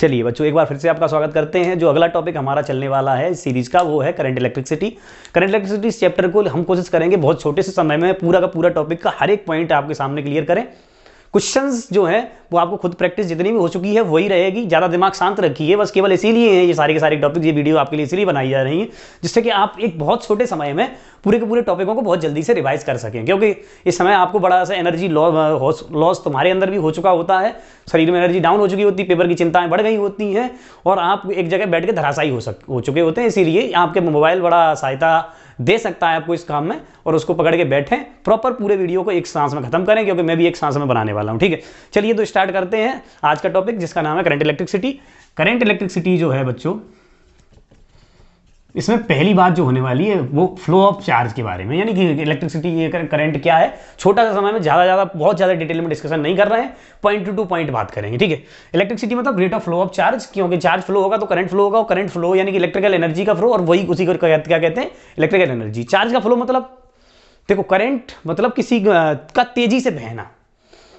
चलिए बच्चों, एक बार फिर से आपका स्वागत करते हैं। जो अगला टॉपिक हमारा चलने वाला है इस सीरीज का वो है करंट इलेक्ट्रिसिटी। करंट इलेक्ट्रिसिटी इस चैप्टर को हम कोशिश करेंगे बहुत छोटे से समय में पूरा का पूरा टॉपिक का हर एक पॉइंट आपके सामने क्लियर करें। क्वेश्चंस जो है वो आपको खुद प्रैक्टिस जितनी भी हो चुकी है वही रहेगी, ज़्यादा दिमाग शांत रखिए। बस केवल इसीलिए है ये सारे के सारे टॉपिक, ये वीडियो आपके लिए इसलिए बनाई जा रही है जिससे कि आप एक बहुत छोटे समय में पूरे के पूरे टॉपिकों को बहुत जल्दी से रिवाइज कर सकें। क्योंकि इस समय आपको बड़ा सा एनर्जी लॉस तुम्हारे अंदर भी हो चुका होता है, शरीर में एनर्जी डाउन हो चुकी होती है, पेपर की चिंताएं बढ़ गई होती हैं और आप एक जगह बैठ के धराशायी हो चुके होते हैं। इसीलिए आपके मोबाइल बड़ा सहायता दे सकता है आपको इस काम में, और उसको पकड़ के बैठें, प्रॉपर पूरे वीडियो को एक सांस में खत्म करें, क्योंकि मैं भी एक सांस में बनाने वाला हूं। ठीक है, चलिए तो स्टार्ट करते हैं आज का टॉपिक जिसका नाम है करंट इलेक्ट्रिसिटी। करंट इलेक्ट्रिसिटी जो है बच्चों, इसमें पहली बात जो होने वाली है वो फ्लो ऑफ चार्ज के बारे में, यानी कि इलेक्ट्रिसिटी ये करंट क्या है। छोटा सा समय में बहुत ज़्यादा डिटेल में डिस्कशन नहीं कर रहे हैं, पॉइंट टू पॉइंट बात करेंगे। ठीक है, इलेक्ट्रिसिटी मतलब rate of flow of charge, क्योंकि चार्ज फ्लो होगा तो करंट फ्लो होगा, और करंट फ्लो यानी कि इलेक्ट्रिकल एनर्जी का फ्लो, और वही उसी को क्या कहते हैं, इलेक्ट्रिकल एनर्जी। चार्ज का फ्लो मतलब देखो, करंट मतलब किसी का तेजी से बहना।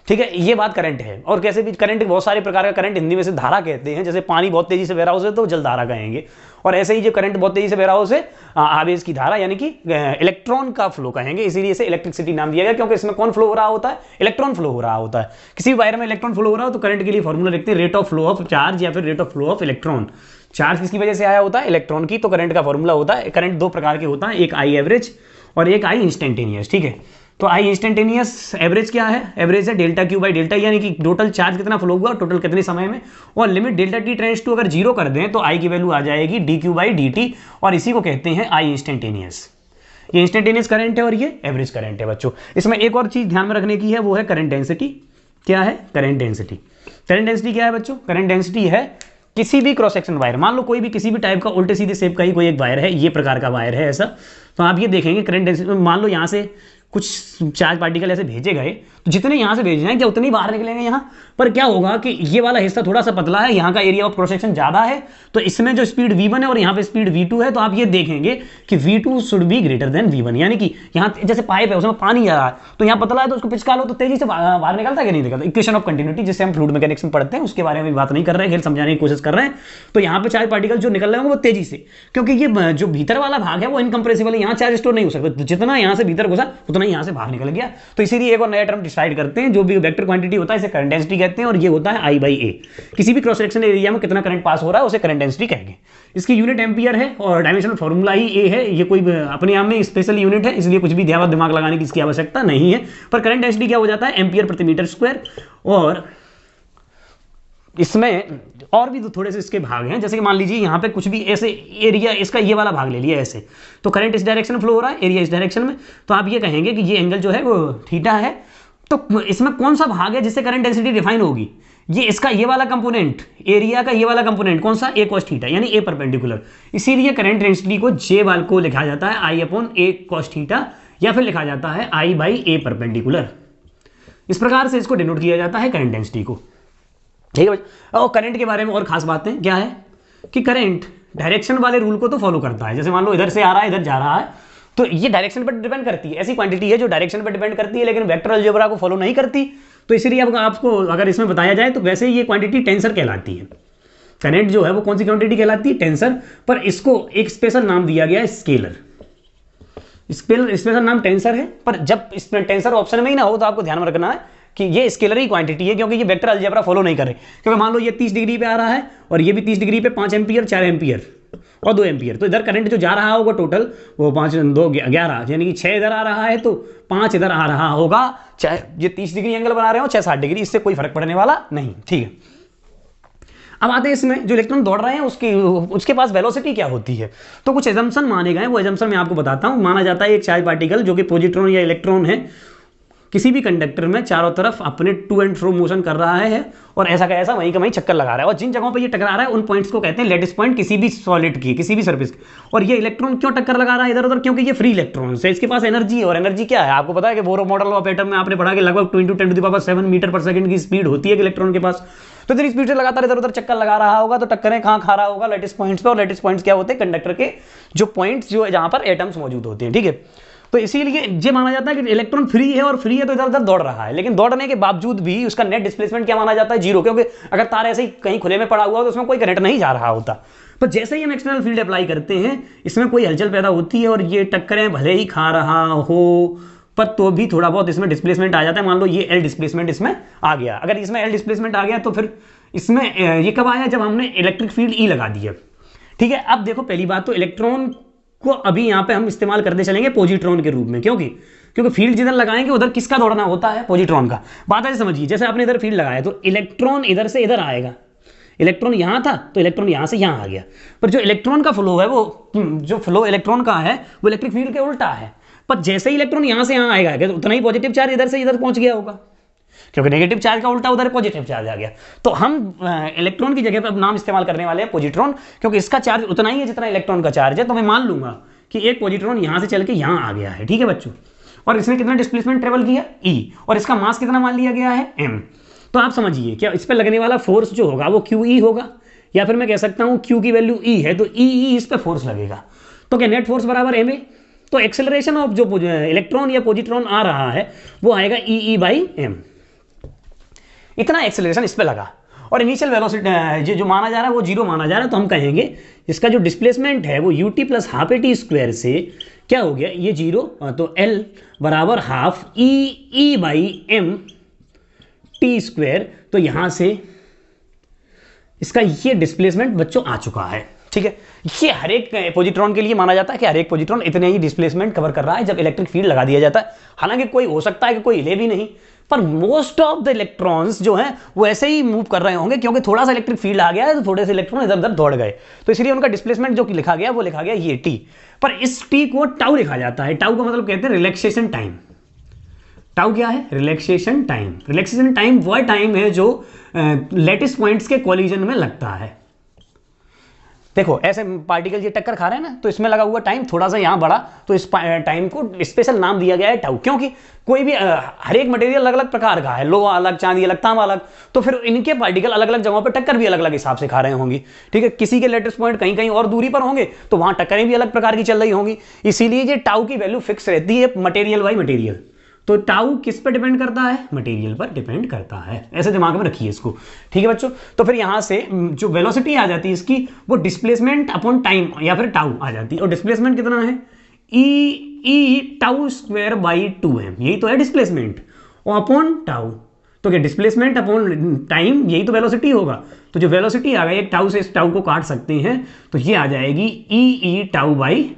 ठीक है, ये बात करंट है। और कैसे भी करंट बहुत सारे प्रकार का, करंट हिंदी में से धारा कहते हैं। जैसे पानी बहुत तेजी से बह रहा हो उसे तो जल धारा कहेंगे, और ऐसे ही जो करंट बहुत तेजी से बह रहा हो उसे आवेश की धारा यानी कि इलेक्ट्रॉन का फ्लो कहेंगे। इसीलिए इसे इलेक्ट्रिसिटी नाम दिया गया, क्योंकि इसमें कौन फ्लो हो रहा होता है, इलेक्ट्रॉन फ्लो हो रहा होता है। किसी भी वायर में इलेक्ट्रॉन फ्लो हो रहा हो तो करंट के लिए फॉर्मूला लिखते हैं rate of flow of charge या फिर rate of flow of electron. Charge किसकी वजह से आया होता है, इलेक्ट्रॉन की। तो करंट का फॉर्मूला होता है, करंट दो प्रकार के होता है, एक आई एवरेज और एक आई इंस्टेंटेनियस। ठीक है, तो आई इंस्टेंटेनियस एवरेज क्या है, एवरेज है डेल्टा क्यू बाई डेल्टा, यानी कि टोटल चार्ज कितना फ्लो हुआ टोटल कितने समय में, और limit delta T tends to अगर जीरो कर दें तो आई की वैल्यू आ जाएगी D Q by D T, और इसी को कहते हैं आई इंस्टेंटेनियस। ये इंस्टेंटेनियस करंट है और ये एवरेज करंट है बच्चों। इसमें एक और चीज ध्यान में रखने की है, वो है करंट डेंसिटी। क्या है करंट डेंसिटी? करंट डेंसिटी क्या है बच्चों? करंट डेंसिटी है किसी भी क्रॉस सेक्शन वायर, मान लो कोई भी किसी भी टाइप का उल्टे सीधे शेप का ही कोई एक वायर है, ये प्रकार का वायर है ऐसा, तो आप ये देखेंगे करंट डेंसिटी, मान लो यहाँ से कुछ चार्ज पार्टिकल ऐसे भेजे गए तो जितने यहाँ से भेजे हैं क्या उतने ही बाहर निकलेंगे यहाँ पर। क्या होगा कि ये वाला हिस्सा थोड़ा सा पतला है, यहाँ का एरिया ऑफ क्रॉस सेक्शन ज्यादा है, तो इसमें जो स्पीड v1 है और यहाँ पे स्पीड v2 है, तो आप ये देखेंगे कि v2 should be greater than v1। यानी कि यहाँ जैसे पाइप है उसमें पानी जा रहा है, तो यहाँ पतला है तो उसको पिचका लो तो तेजी से बाहर निकलता है कि नहीं निकलता। इक्वेशन ऑफ कंटिन्यूटी जिससे हम फ्लूइड मैकेनिक्स में पढ़ते हैं उसके बारे में बात नहीं कर रहे हैं, खेल समझाने की कोशिश कर रहे हैं। तो यहाँ पे चार्ज पार्टिकल जो निकल रहे होंगे वो तेजी से, क्योंकि ये जो भीतर वाला भाग है वो इनकम्प्रेसिबल है, यहाँ चार्ज स्टोर नहीं हो सकता, तो जितना यहाँ से भीतर घुसा उतना ही यहाँ से बाहर निकल गया। तो इसीलिए एक और नया टर्म डिसाइड करते हैं, जो भी वेक्टर क्वांटिटी होता है इसे करंट डेंसिटी कहते हैं, और ये होता है आई बाई ए। किसी भी क्रॉस सेक्शन एरिया में कितना करंट पास हो रहा है उसे करंट डेंसिटी कहेंगे। इसकी यूनिट एम्पियर है और डायमेंशनल फॉर्मूला ही ए है। ये कोई अपने आप में स्पेशल यूनिट है, इसलिए कुछ भी दिमाग लगाने की इसकी आवश्यकता नहीं है। पर करंट डेंसिटी क्या हो जाता है, एम्पियर प्रति मीटर स्क्वायर। और इसमें और भी थोड़े से इसके भाग हैं, जैसे कि मान लीजिए यहाँ पे कुछ भी ऐसे एरिया, इसका ये वाला भाग ले लिया ऐसे, तो करंट इस डायरेक्शन में फ्लो हो रहा है, एरिया इस डायरेक्शन में, तो आप ये कहेंगे कि ये एंगल जो है वो थीटा है। तो इसमें कौन सा भाग है जिससे करंट डेंसिटी डिफाइन होगी, ये इसका ये वाला कंपोनेंट, एरिया का ये वाला कंपोनेंट कौन सा, ए कॉस थीटा, यानी ए परपेंडिकुलर। इसीलिए करंट डेंसिटी को जे वाल को लिखा जाता है आई अपॉन ए कॉस थीटा, या फिर लिखा जाता है आई बाई ए परपेंडिकुलर। इस प्रकार से इसको डिनोट किया जाता है करंट डेंसिटी को। ठीक है, और करंट के बारे में और खास बातें क्या है कि करंट डायरेक्शन वाले रूल को तो फॉलो करता है। जैसे मान लो इधर से आ रहा है इधर जा रहा है, तो ये डायरेक्शन पर डिपेंड करती है। ऐसी क्वांटिटी है जो डायरेक्शन पर डिपेंड करती है लेकिन वेक्टर अलजेब्रा को फॉलो नहीं करती। तो इसलिए आपको अगर इसमें बताया जाए तो वैसे ये क्वांटिटी टेंसर कहलाती है। करंट जो है वो कौन सी क्वांटिटी कहलाती है, टेंसर। पर इसको एक स्पेशल नाम दिया गया है, स्केलर। स्पेशल नाम टेंसर है, पर जब इसमें टेंसर ऑप्शन में ही ना हो तो आपको ध्यान में रखना है कि ये स्केलरी क्वांटिटी है, क्योंकि ये वेक्टर अलजेब्रा फॉलो नहीं कर रहे। क्योंकि मान लो ये 30 डिग्री पे आ रहा है और ये भी 30 डिग्री पे 5 एम्पियर 4 एम्पियर और 2 एम्पियर, तो इधर करंट जो जा रहा होगा टोटल वो 5 2 11, यानी कि 6 इधर आ रहा है तो 5 इधर आ रहा होगा, चाहे ये 30 डिग्री एंगल बना रहे हो चाहे 60 डिग्री, इससे कोई फर्क पड़ने वाला नहीं। ठीक है, अब आते हैं इसमें जो इलेक्ट्रॉन दौड़ रहे हैं उसके पास वेलोसिटी क्या होती है। तो कुछ एजम्पशन माने गए, वो एजम्पशन मैं आपको बताता हूं। माना जाता है एक चार्ज पार्टिकल जो कि पॉजिट्रॉन या इलेक्ट्रॉन है, किसी भी कंडक्टर में चारों तरफ अपने टू एंड फ्रो मोशन कर रहा है और ऐसा का ऐसा वहीं का वहीं चक्कर लगा रहा है, और जिन जगहों पे ये टकरा रहा है उन पॉइंट्स को कहते हैं लेटिस पॉइंट, किसी भी सॉलिड की, किसी भी सरफेस की। और ये इलेक्ट्रॉन क्यों टक्कर लगा रहा है इधर उधर, क्योंकि ये फ्री इलेक्ट्रॉन है, इसके पास एनर्जी है। और एनर्जी क्या है आपको पता है कि बोरो मॉडल ऑफ एटम में आपने पढ़ा कि लगभग 10 to the power 7 मीटर पर सेकंड की स्पीड होती है इलेक्ट्रॉन के पास। तो इतनी स्पीड से लगातार इधर उधर चक्कर लगा रहा होगा, तो टक्करें कहाँ खा रहा होगा, लेटिस पॉइंट्स पे। और लेटिस पॉइंट्स क्या होते हैं, कंडक्टर के जो पॉइंट्स जो जहां पर एटम्स मौजूद होते हैं। ठीक है, तो इसीलिए ये माना जाता है कि इलेक्ट्रॉन फ्री है, और फ्री है तो इधर उधर दौड़ रहा है, लेकिन दौड़ने के बावजूद भी उसका नेट डिस्प्लेसमेंट क्या माना जाता है, जीरो, क्योंकि अगर तार ऐसे ही कहीं खुले में पड़ा हुआ हो तो उसमें कोई करंट नहीं जा रहा होता। पर जैसे ही हम एक्सटर्नल फील्ड अप्लाई करते हैं, इसमें कोई हलचल पैदा होती है और ये टक्करें भले ही खा रहा हो, पर तो भी थोड़ा बहुत इसमें डिस्प्लेसमेंट आ जाता है। मान लो ये एल डिस्प्लेसमेंट इसमें आ गया, अगर इसमें एल डिस्प्लेसमेंट आ गया तो फिर इसमें ये कब आया, जब हमने इलेक्ट्रिक फील्ड ई लगा दिया। ठीक है, अब देखो पहली बात तो इलेक्ट्रॉन को अभी यहां पे हम इस्तेमाल करते चलेंगे पॉजिट्रॉन के रूप में, क्योंकि फील्ड जिधर लगाएंगे उधर किसका दौड़ना होता है, पॉजिट्रॉन का। बात है समझिए, जैसे आपने इधर फील्ड लगाया तो इलेक्ट्रॉन इधर से इधर आएगा, इलेक्ट्रॉन यहां था तो इलेक्ट्रॉन यहां से यहां आ गया, पर जो इलेक्ट्रॉन का फ्लो है वो जो फ्लो इलेक्ट्रॉन का है वो इलेक्ट्रिक फील्ड के उल्टा है। पर जैसे ही इलेक्ट्रॉन यहां से यहां आएगा तो उतना ही पॉजिटिव चार्ज इधर से इधर पहुंच गया होगा, क्योंकि नेगेटिव चार्ज का उल्टा उधर पॉजिटिव चार्ज आ गया। तो हम इलेक्ट्रॉन की जगह पर अब नाम इस्तेमाल करने वाले हैं पॉजिट्रॉन, क्योंकि इसका चार्ज उतना ही है जितना इलेक्ट्रॉन का चार्ज है। तो मैं मान लूंगा कि एक पॉजिट्रॉन यहां से चल के यहां आ गया है, ठीक है बच्चों, और इसने कितना डिस्प्लेसमेंट ट्रेवल किया, ई, और इसका मास कितना मान लिया गया है, एम। तो आप समझिए क्या इस पर लगने वाला फोर्स जो होगा वो क्यू ई होगा, या फिर मैं कह सकता हूं क्यू की वैल्यू ई है तो ई इस पर फोर्स लगेगा। तो क्या नेट फोर्स बराबर एम ए, तो एक्सेलरेशन ऑफ जो इलेक्ट्रॉन या पॉजिट्रॉन आ रहा है वो आएगा ई बाई एम। इतना एक्सेलरेशन इस पे लगा, और इनिशियल वेलोसिटी जो माना जा रहा है वो जीरो माना जा रहा है, तो हम कहेंगे इसका जो डिस्प्लेसमेंट है वो ut plus half A T square से क्या हो गया, ये जीरो, तो L बराबर half E by M T square. तो यहां से इसका ये डिस्प्लेसमेंट बच्चों आ चुका है। ठीक है, ये हर एक पॉजिट्रॉन के लिए माना जाता है कि हर एक पॉजिट्रॉन इतने ही डिस्प्लेसमेंट कवर कर रहा है जब इलेक्ट्रिक फील्ड लगा दिया जाता है। हालांकि कोई हो सकता है कि कोई ले भी नहीं, पर मोस्ट ऑफ द इलेक्ट्रॉन्स जो हैं वो ऐसे ही मूव कर रहे होंगे, क्योंकि थोड़ा सा इलेक्ट्रिक फील्ड आ गया है तो थोड़े से इलेक्ट्रॉन इधर उधर दौड़ गए, तो इसलिए उनका डिस्प्लेसमेंट जो लिखा गया वो लिखा गया ये टी। पर इस टी को टाउ लिखा जाता है, टाउ का मतलब कहते हैं रिलैक्सेशन टाइम। टाउ क्या है, रिलैक्सेशन टाइम। रिलैक्सेशन टाइम वह टाइम है जो लेटिस पॉइंट्स के कोलिजन में लगता है। देखो ऐसे पार्टिकल ये टक्कर खा रहे हैं ना, तो इसमें लगा हुआ टाइम थोड़ा सा यहाँ बढ़ा, तो इस टाइम को स्पेशल नाम दिया गया है टाउ, क्योंकि कोई भी हर एक मटेरियल अलग अलग प्रकार का है, लोहा अलग, चांदी अलग, तांबा अलग, तो फिर इनके पार्टिकल अलग अलग जगहों पर टक्कर भी अलग अलग हिसाब से खा रहे होंगी। ठीक है, किसी के लेटेस्ट पॉइंट कहीं कहीं और दूरी पर होंगे तो वहां टक्करें भी अलग प्रकार की चल रही होंगी, इसीलिए ये टाउ की वैल्यू फिक्स रहती है मटेरियल बाई मटेरियल। तो टाउ किस पर डिपेंड करता है, मटेरियल पर डिपेंड करता है, ऐसे दिमाग में रखिए इसको। ठीक है बच्चों, तो फिर यहां से जो वेलोसिटी आ जाती है इसकी वो डिस्प्लेसमेंट अपॉन टाइम या फिर टाउ आ जाती है, और डिस्प्लेसमेंट कितना है, ई टाउ स्क्वायर बाई 2m, यही तो है डिस्प्लेसमेंट, और अपॉन टाउ, तो क्या डिस्प्लेसमेंट अपॉन टाइम, यही तो वेलोसिटी होगा। तो जो वेलोसिटी आ गई एक टाउ से इस टाउ को काट सकते हैं, तो ये आ जाएगी ई टाउ बाई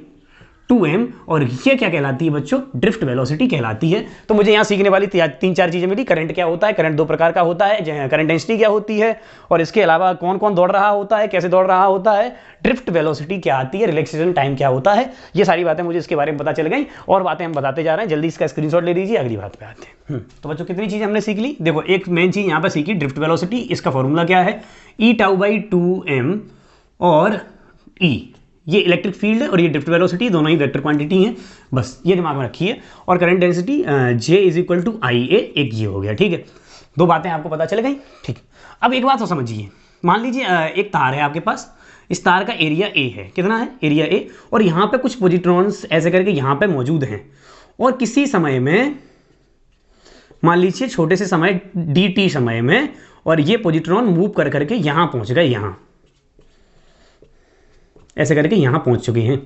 2m, और ये क्या कहलाती है बच्चों, ड्रिफ्ट वेलोसिटी कहलाती है। तो मुझे यहाँ सीखने वाली 3-4 चीजें मिली। करंट क्या होता है, करंट 2 प्रकार का होता है, करंट डेंसिटी क्या होती है, और इसके अलावा कौन कौन दौड़ रहा होता है, कैसे दौड़ रहा होता है, ड्रिफ्ट वेलोसिटी क्या आती है, रिलैक्सेशन टाइम क्या होता है। ये सारी बातें मुझे इसके बारे में पता चल गई, और बातें हम बताते जा रहे हैं, जल्दी इसका स्क्रीनशॉट ले लीजिए, अगली बात पे आते हैं। तो बच्चों कितनी चीजें हमने सीख ली, देखो एक मेन चीज यहाँ पर सीखी ड्रिफ्ट वेलोसिटी, इसका फॉर्मूला क्या है, ई टाउ बाई 2m, और ई ये इलेक्ट्रिक फील्ड है और ये ड्रिफ्ट वेलोसिटी, दोनों ही वेक्टर क्वांटिटी हैं, बस ये दिमाग में रखिए। और current density J is equal to IA, एक ये हो गया। ठीक है, 2 बातें आपको पता चल गई। ठीक, अब एक बात तो समझिए, मान लीजिए एक तार है आपके पास, इस तार का एरिया A है, कितना है, एरिया A, और यहाँ पे कुछ पॉजिट्रॉन्स ऐसे करके यहाँ पे मौजूद हैं, और किसी समय में मान लीजिए छोटे से समय dt समय में, और ये पॉजिट्रॉन मूव कर करके यहाँ पहुँच गए, यहाँ ऐसे करके यहां पहुंच चुके हैं।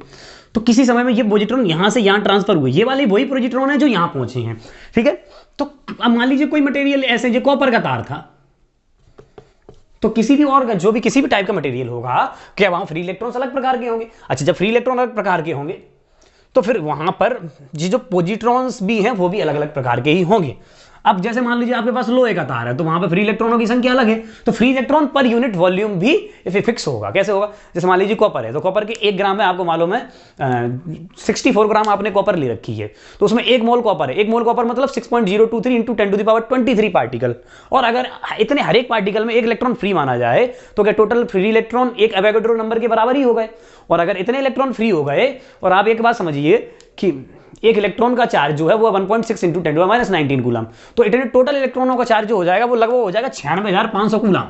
तो किसी समय में ये पॉजिट्रॉन यहां से यहां ट्रांसफर हुए, ये वाले वही पॉजिट्रॉन है जो यहां पहुंचे हैं। ठीक है, तो अब मान लीजिए कोई मटेरियल ऐसे, जो कॉपर का तार था, तो किसी भी और जो भी किसी भी टाइप का मटेरियल होगा, क्या वहां फ्री इलेक्ट्रॉन्स अलग प्रकार के होंगे। अच्छा, जब फ्री इलेक्ट्रॉन अलग प्रकार के होंगे तो फिर वहां पर जो पॉजिट्रॉन्स भी हैं वो भी अलग अलग प्रकार के ही होंगे। अब जैसे मान लीजिए आपके पास लोहे का तार है, तो वहां पे फ्री इलेक्ट्रॉनों की संख्या अलग है, तो फ्री इलेक्ट्रॉन पर यूनिट वॉल्यूम भी फिक्स होगा। कैसे होगा, जैसे मान लीजिए कॉपर है, तो कॉपर के 1 ग्राम में आपको मालूम है 64 ग्राम आपने कॉपर ले रखी है, तो उसमें 1 मोल कॉपर है, 1 मोल कॉपर मतलब 6.023 इंटू 10⁻23 पार्टिकल। और अगर इतने हर एक पार्टिकल में 1 इलेक्ट्रॉन फ्री माना जाए तो क्या टोटल फ्री इलेक्ट्रॉन एक एवोगाड्रो नंबर के बराबर ही हो गए। और अगर इतने इलेक्ट्रॉन फ्री हो गए, और आप एक बात समझिए कि एक इलेक्ट्रॉन का चार्ज जो है वो 1.6 इंटू 10⁻19 कूलम, तो इतने टोटल इलेक्ट्रॉनों का चार्ज जो हो जाएगा वो लगभग हो जाएगा 96,500 कूलम।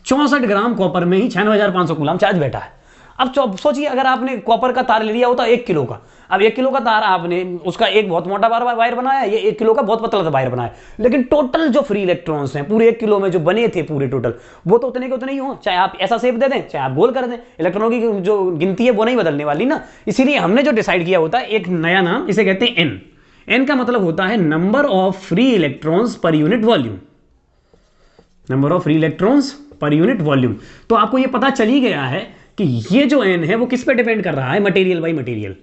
64 ग्राम कॉपर में ही 96,500 कूलम चार्ज बैठा है। अब सोचिए अगर आपने कॉपर का तार ले लिया होता 1 किलो का, अब 1 किलो का तार आपने उसका एक बहुत मोटा वायर बनाया, ये 1 किलो का बहुत पतला सा वायर बनाया, लेकिन टोटल जो फ्री इलेक्ट्रॉन्स हैं पूरे 1 किलो में जो बने थे पूरे टोटल, वो तो उतने के उतने ही हो, चाहे आप ऐसा शेप दे दें चाहे आप गोल कर दें, इलेक्ट्रॉनों की जो गिनती है वो नहीं बदलने वाली ना। इसीलिए हमने जो डिसाइड किया होता है एक नया नाम, इसे कहते हैं एन। एन का मतलब होता है नंबर ऑफ फ्री इलेक्ट्रॉन्स पर unit volume, number of free electrons पर यूनिट वॉल्यूम। तो आपको ये पता चल ही गया है कि ये जो एन है वो किस पे डिपेंड कर रहा है, मटेरियल बाई मटेरियल।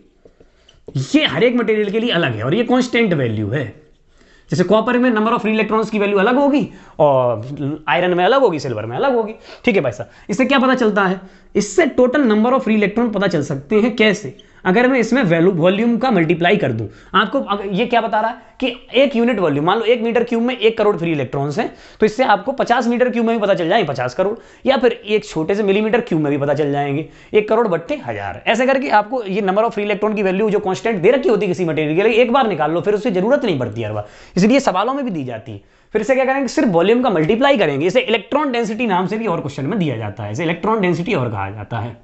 ये हर एक मटेरियल के लिए अलग है और ये कांस्टेंट वैल्यू है। जैसे कॉपर में नंबर ऑफ फ्री इलेक्ट्रॉन्स की वैल्यू अलग होगी और आयरन में अलग होगी, सिल्वर में अलग होगी, ठीक है भाई साहब। इससे क्या पता चलता है, इससे total number of free electron पता चल सकते हैं। कैसे? अगर मैं इसमें वॉल्यूम का मल्टीप्लाई कर दूं, आपको ये क्या बता रहा है कि 1 यूनिट वॉल्यूम, मान लो 1 मीटर क्यूब में 1 करोड़ फ्री इलेक्ट्रॉन्स हैं, तो इससे आपको 50 मीटर क्यूब में भी पता चल जाएंगे 50 करोड़, या फिर एक छोटे से मिलीमीटर क्यूब में भी पता चल जाएंगे 1 करोड़ बट्टे 1000। ऐसे करके आपको ये नंबर ऑफ फ्री इलेक्ट्रॉन की वैल्यू जो कांस्टेंट दे रखी होती है किसी मटेरियल के लिए, एक बार निकाल लो, फिर उसकी जरूरत नहीं पड़ती हर बार, इसलिए सवालों में भी दी जाती है। फिर से क्या करेंगे, सिर्फ वॉल्यूम का मल्टीप्लाई करेंगे। इसे इलेक्ट्रॉन डेंसिटी नाम से भी और क्वेश्चन में दिया जाता है, इसे इलेक्ट्रॉन डेंसिटी और कहा जाता है,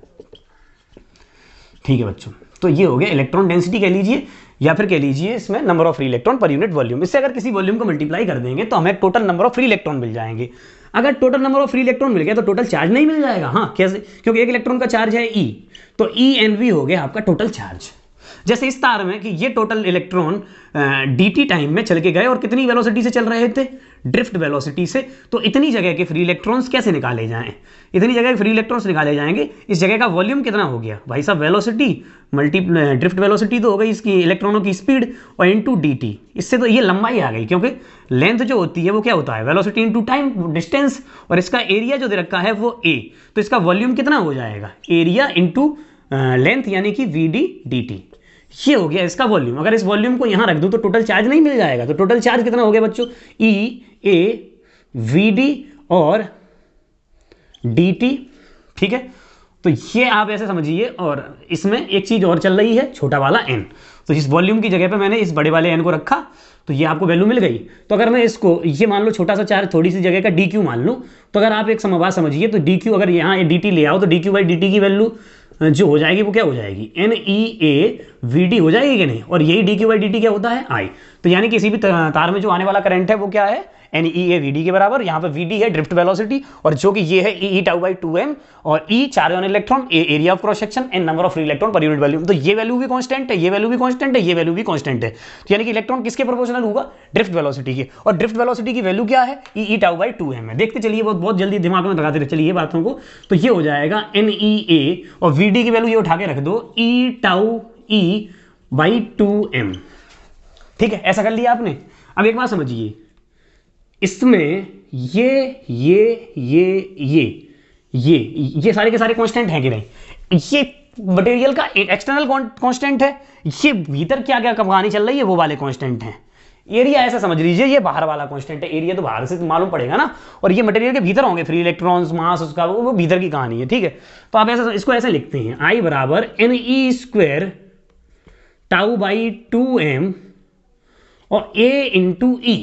ठीक है बच्चों। तो ये हो गया इलेक्ट्रॉन डेंसिटी कह लीजिए, या फिर कह लीजिए इसमें नंबर ऑफ फ्री इलेक्ट्रॉन पर यूनिट वॉल्यूम। इससे अगर किसी वॉल्यूम को मल्टीप्लाई कर देंगे तो हमें total number of free electron मिल जाएंगे। अगर total number of free electron मिल गया तो टोटल चार्ज नहीं मिल जाएगा। हाँ कैसे? क्योंकि एक इलेक्ट्रॉन का चार्ज है ई, तो ई एन वी हो गया आपका टोटल चार्ज। जैसे इस तार में कि ये टोटल इलेक्ट्रॉन dt टाइम में चल के गए और कितनी वेलोसिटी से चल रहे थे, ड्रिफ्ट वेलोसिटी से। तो इतनी जगह के फ्री इलेक्ट्रॉन्स कैसे निकाले जाएं, इतनी जगह के फ्री इलेक्ट्रॉन्स निकाले जाएंगे। इस जगह का वॉल्यूम कितना हो गया भाई साहब, वेलोसिटी मल्टी ड्रिफ्ट वेलोसिटी तो हो गई इसकी इलेक्ट्रॉनों की स्पीड और इनटू dt। इससे तो ये लंबाई आ गई, क्योंकि लेंथ जो होती है वो क्या होता है, वेलोसिटी इनटू टाइम डिस्टेंस, और इसका एरिया जो दे रखा है वो a, तो इसका वॉल्यूम कितना हो जाएगा, एरिया इंटू लेंथ यानी कि vd dt। ये हो गया इसका वॉल्यूम। अगर इस वॉल्यूम को यहां रख दूं तो टोटल चार्ज नहीं मिल जाएगा। तो टोटल चार्ज कितना हो गया बच्चों, E A V D और dt, ठीक है। तो ये आप ऐसे समझिए, और इसमें एक चीज और चल रही है, छोटा वाला n। तो इस वॉल्यूम की जगह पे मैंने इस बड़े वाले n को रखा, तो ये आपको वैल्यू मिल गई। तो अगर मैं इसको ये मान लो छोटा सा चार्ज थोड़ी सी जगह का dq मान लूं, तो अगर आप एक समवाय समझिए तो dq अगर यहाँ dt ले आओ तो dq बाई dt की वैल्यू जो हो जाएगी वो क्या हो जाएगी, NEAVD हो जाएगी कि नहीं। और यही dq बाई dt क्या होता है, I। तो यानी किसी भी तार में जो आने वाला करंट है वो क्या है, NEAVD के बराबर। यहाँ पे VD है ड्रिफ्ट वेलोसिटी, और जो कि ये है E टाउ बाई 2m, और E charge on electron, A area of cross section, n number of free electron पर यूनिट वॉल्यूम। तो ये वैल्यू भी कांस्टेंट है, ये वैल्यू भी कांस्टेंट है, ये वैल्यू भी कांस्टेंट है। तो यानी कि इलेक्ट्रॉन किसके प्रोपोर्शनल होगा, ड्रिफ्ट वेलोसिटी के। और ड्रिफ्ट वेलोसिटी की वैल्यू क्या है, E टाउ बाई 2m है। देखते चलिए, बहुत जल्दी दिमाग में लगाते चलिए बातों को। तो ये हो जाएगा NEA, और VD की वैल्यू ये उठा के रख दो, E tau E by 2m, ठीक है। ऐसा कर लिया आपने। अब एक बात समझिए, इसमें ये सारे के सारे कांस्टेंट हैं कि नहीं। ये मटेरियल का एक एक्सटर्नल कांस्टेंट है, ये भीतर क्या क्या कहानी चल रही है वो वाले कांस्टेंट हैं। एरिया ऐसा समझ लीजिए ये बाहर वाला कांस्टेंट है, एरिया तो बाहर से मालूम पड़ेगा ना, और ये मटेरियल के भीतर होंगे फ्री इलेक्ट्रॉन्स, मास उसका वो भीतर की कहानी है, ठीक है। तो आप ऐसा इसको ऐसे लिखते हैं, I बराबर NE² टाउ बाई 2m और A इंटू E।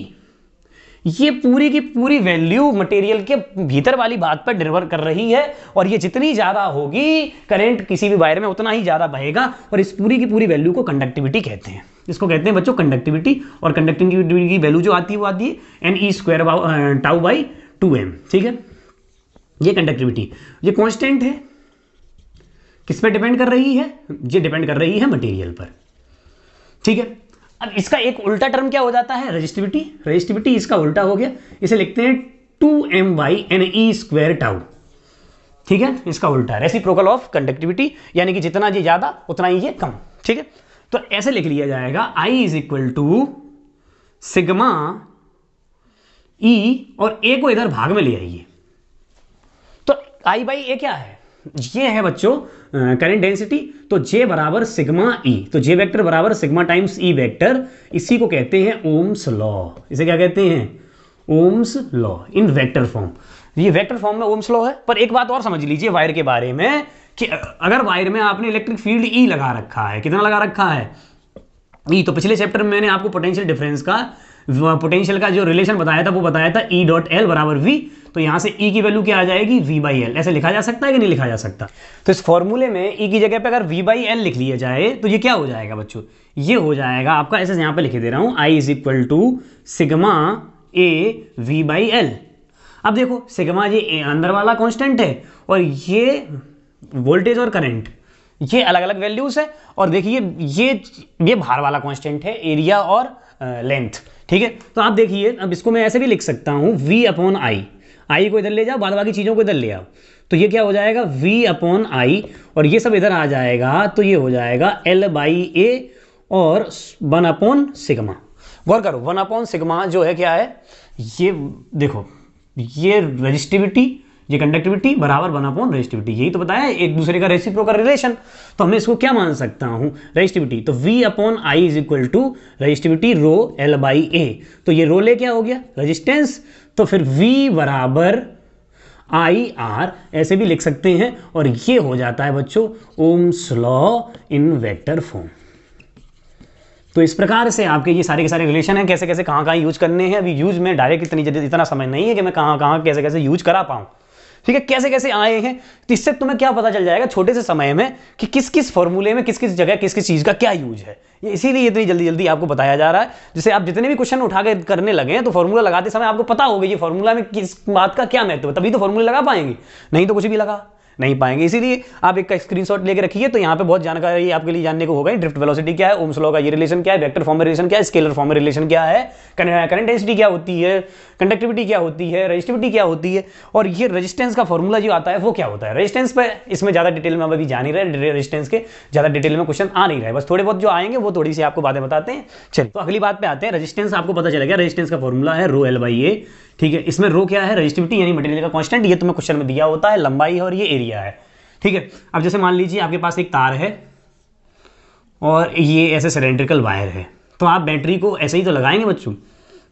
ये पूरी की पूरी वैल्यू मटेरियल के भीतर वाली बात पर निर्भर कर रही है, और ये जितनी ज्यादा होगी करंट किसी भी वायर में उतना ही ज्यादा बहेगा, और इस पूरी की पूरी वैल्यू को कंडक्टिविटी कहते हैं। इसको कहते हैं बच्चों कंडक्टिविटी, और कंडक्टिविटी की वैल्यू जो आती है वो आती है NE² टाउ बाई 2m, ठीक है। ये कंडक्टिविटी, ये कांस्टेंट है, किस पे डिपेंड कर रही है, ये डिपेंड कर रही है मटेरियल पर, ठीक है। अब इसका एक उल्टा टर्म क्या हो जाता है, रेजिस्टिविटी। रेजिस्टिविटी इसका उल्टा हो गया, इसे लिखते हैं 2m बाई NE² टाउ, ठीक है। इसका उल्टा रेसिप्रोकल ऑफ कंडक्टिविटी, यानी कि जितना ये ज्यादा उतना ही ये कम, ठीक है। तो ऐसे लिख लिया जाएगा, I is equal to sigma E, और A को इधर भाग में ले आइए। तो I बाई A क्या है, ये है बच्चों करंट डेंसिटी। तो J बराबर सिग्मा E, तो J वेक्टर बराबर सिग्मा टाइम्स E वेक्टर। इसी को कहते हैं ओम्स लॉ। इसे क्या कहते हैं, Ohm's law in vector form. ये वेक्टर फॉर्म में ओम्स लॉ है। पर एक बात और समझ लीजिए वायर के बारे में, कि अगर वायर में आपने इलेक्ट्रिक फील्ड E लगा रखा है, कितना लगा रखा है E, तो पिछले चैप्टर में मैंने आपको पोटेंशियल डिफरेंस का, पोटेंशियल का जो रिलेशन बताया था वो बताया था E डॉट L बराबर V। तो यहाँ से E की वैल्यू क्या आ जाएगी, V/L। ऐसे लिखा जा सकता है कि नहीं लिखा जा सकता? तो इस फॉर्मूले में E की जगह पे अगर V/L लिख लिया जाए तो ये क्या हो जाएगा बच्चों, ये हो जाएगा आपका, ऐसे यहाँ पे लिख दे रहा हूँ, I = सिग्मा A V/L। अब देखो सिग्मा ये अंदर वाला कांस्टेंट है और ये वोल्टेज और करंट ये अलग अलग वैल्यूज है, और देखिए ये बाहर वाला कांस्टेंट है, एरिया और लेंथ, ठीक है। तो आप देखिए अब इसको मैं ऐसे भी लिख सकता हूँ V/I को इधर ले जाओ, बाद बाकी चीज़ों को इधर ले आओ, तो ये क्या हो जाएगा V/I, और ये सब इधर आ जाएगा तो ये हो जाएगा L/A और 1/सिग्मा। गौर करो 1/सिग्मा जो है क्या है, ये देखो ये रेजिस्टिविटी, ये कंडक्टिविटी बराबर 1/रेजिस्टिविटी, यही तो बताया एक दूसरे का रेसिप्रोकल रिलेशन। तो मैं इसको क्या मान सकता हूं, रेजिस्टिविटी, तो V/I = रेजिस्टिविटी रो L/A। तो ये रो ले क्या हो गया, रेजिस्टेंस, तो फिर V = IR ऐसे भी लिख सकते हैं, और ये हो जाता है बच्चों Ohm's law in vector form. तो इस प्रकार से आपके ये सारे के सारे रिलेशन हैं, कैसे कैसे कहाँ यूज करने हैं। अभी यूज में डायरेक्ट इतना समय नहीं है कि मैं कहाँ कैसे कैसे यूज करा पाऊँ, ठीक है, कैसे कैसे आए हैं। तो इससे तुम्हें क्या पता चल जाएगा छोटे से समय में कि किस किस फॉर्मूले में किस किस जगह किस किस चीज़ का क्या यूज है। ये इसीलिए इतनी जल्दी जल्दी आपको बताया जा रहा है, जिससे आप जितने भी क्वेश्चन उठा के करने लगे हैं तो फॉर्मूला लगाते समय आपको पता होगा ये फॉर्मूला में किस बात का क्या महत्व है, तभी तो फॉर्मूला लगा पाएंगे, नहीं तो कुछ भी लगा नहीं पाएंगे। इसीलिए आप एक स्क्रीनशॉट लेके रखिए, तो यहाँ पे बहुत जानकारी आपके लिए जानने को होगा। ड्रिफ्ट वेलोसिटी क्या है, ओम्स लॉ का ये रिलेशन क्या है, वेक्टर फॉर्म में रिलेशन क्या है, स्केलर फॉर्म में रिलेशन क्या है, करंट डेंसिटी क्या होती है, कंडक्टिविटी क्या होती है, रेजिस्टिविटी क्या होती है, और ये रेजिस्टेंस का फॉर्मूला जो आता है वो क्या होता है। रेजिस्टेंस पे इसमें ज़्यादा डिटेल में अभी जा नहीं रहे, रेजिस्टेंस के ज़्यादा डिटेल में क्वेश्चन आ नहीं रहे, बस थोड़े बहुत जो आएंगे वो थोड़ी सी आपको बातें बताते हैं। चलिए तो अगली बात पे आते हैं। रेजिस्टेंस आपको पता चला गया, रेजिस्टेंस का फॉर्मूला है रो L/A, ठीक है। इसमें रो क्या है, रेजिस्टिविटी यानी मटेरियल का कांस्टेंट, ये तुम्हें क्वेश्चन में दिया होता है, लंबाई है और ये एरिया है, ठीक है। अब जैसे मान लीजिए आपके पास एक तार है और ये ऐसे सिलेंड्रिकल वायर है, तो आप बैटरी को ऐसे ही तो लगाएंगे बच्चों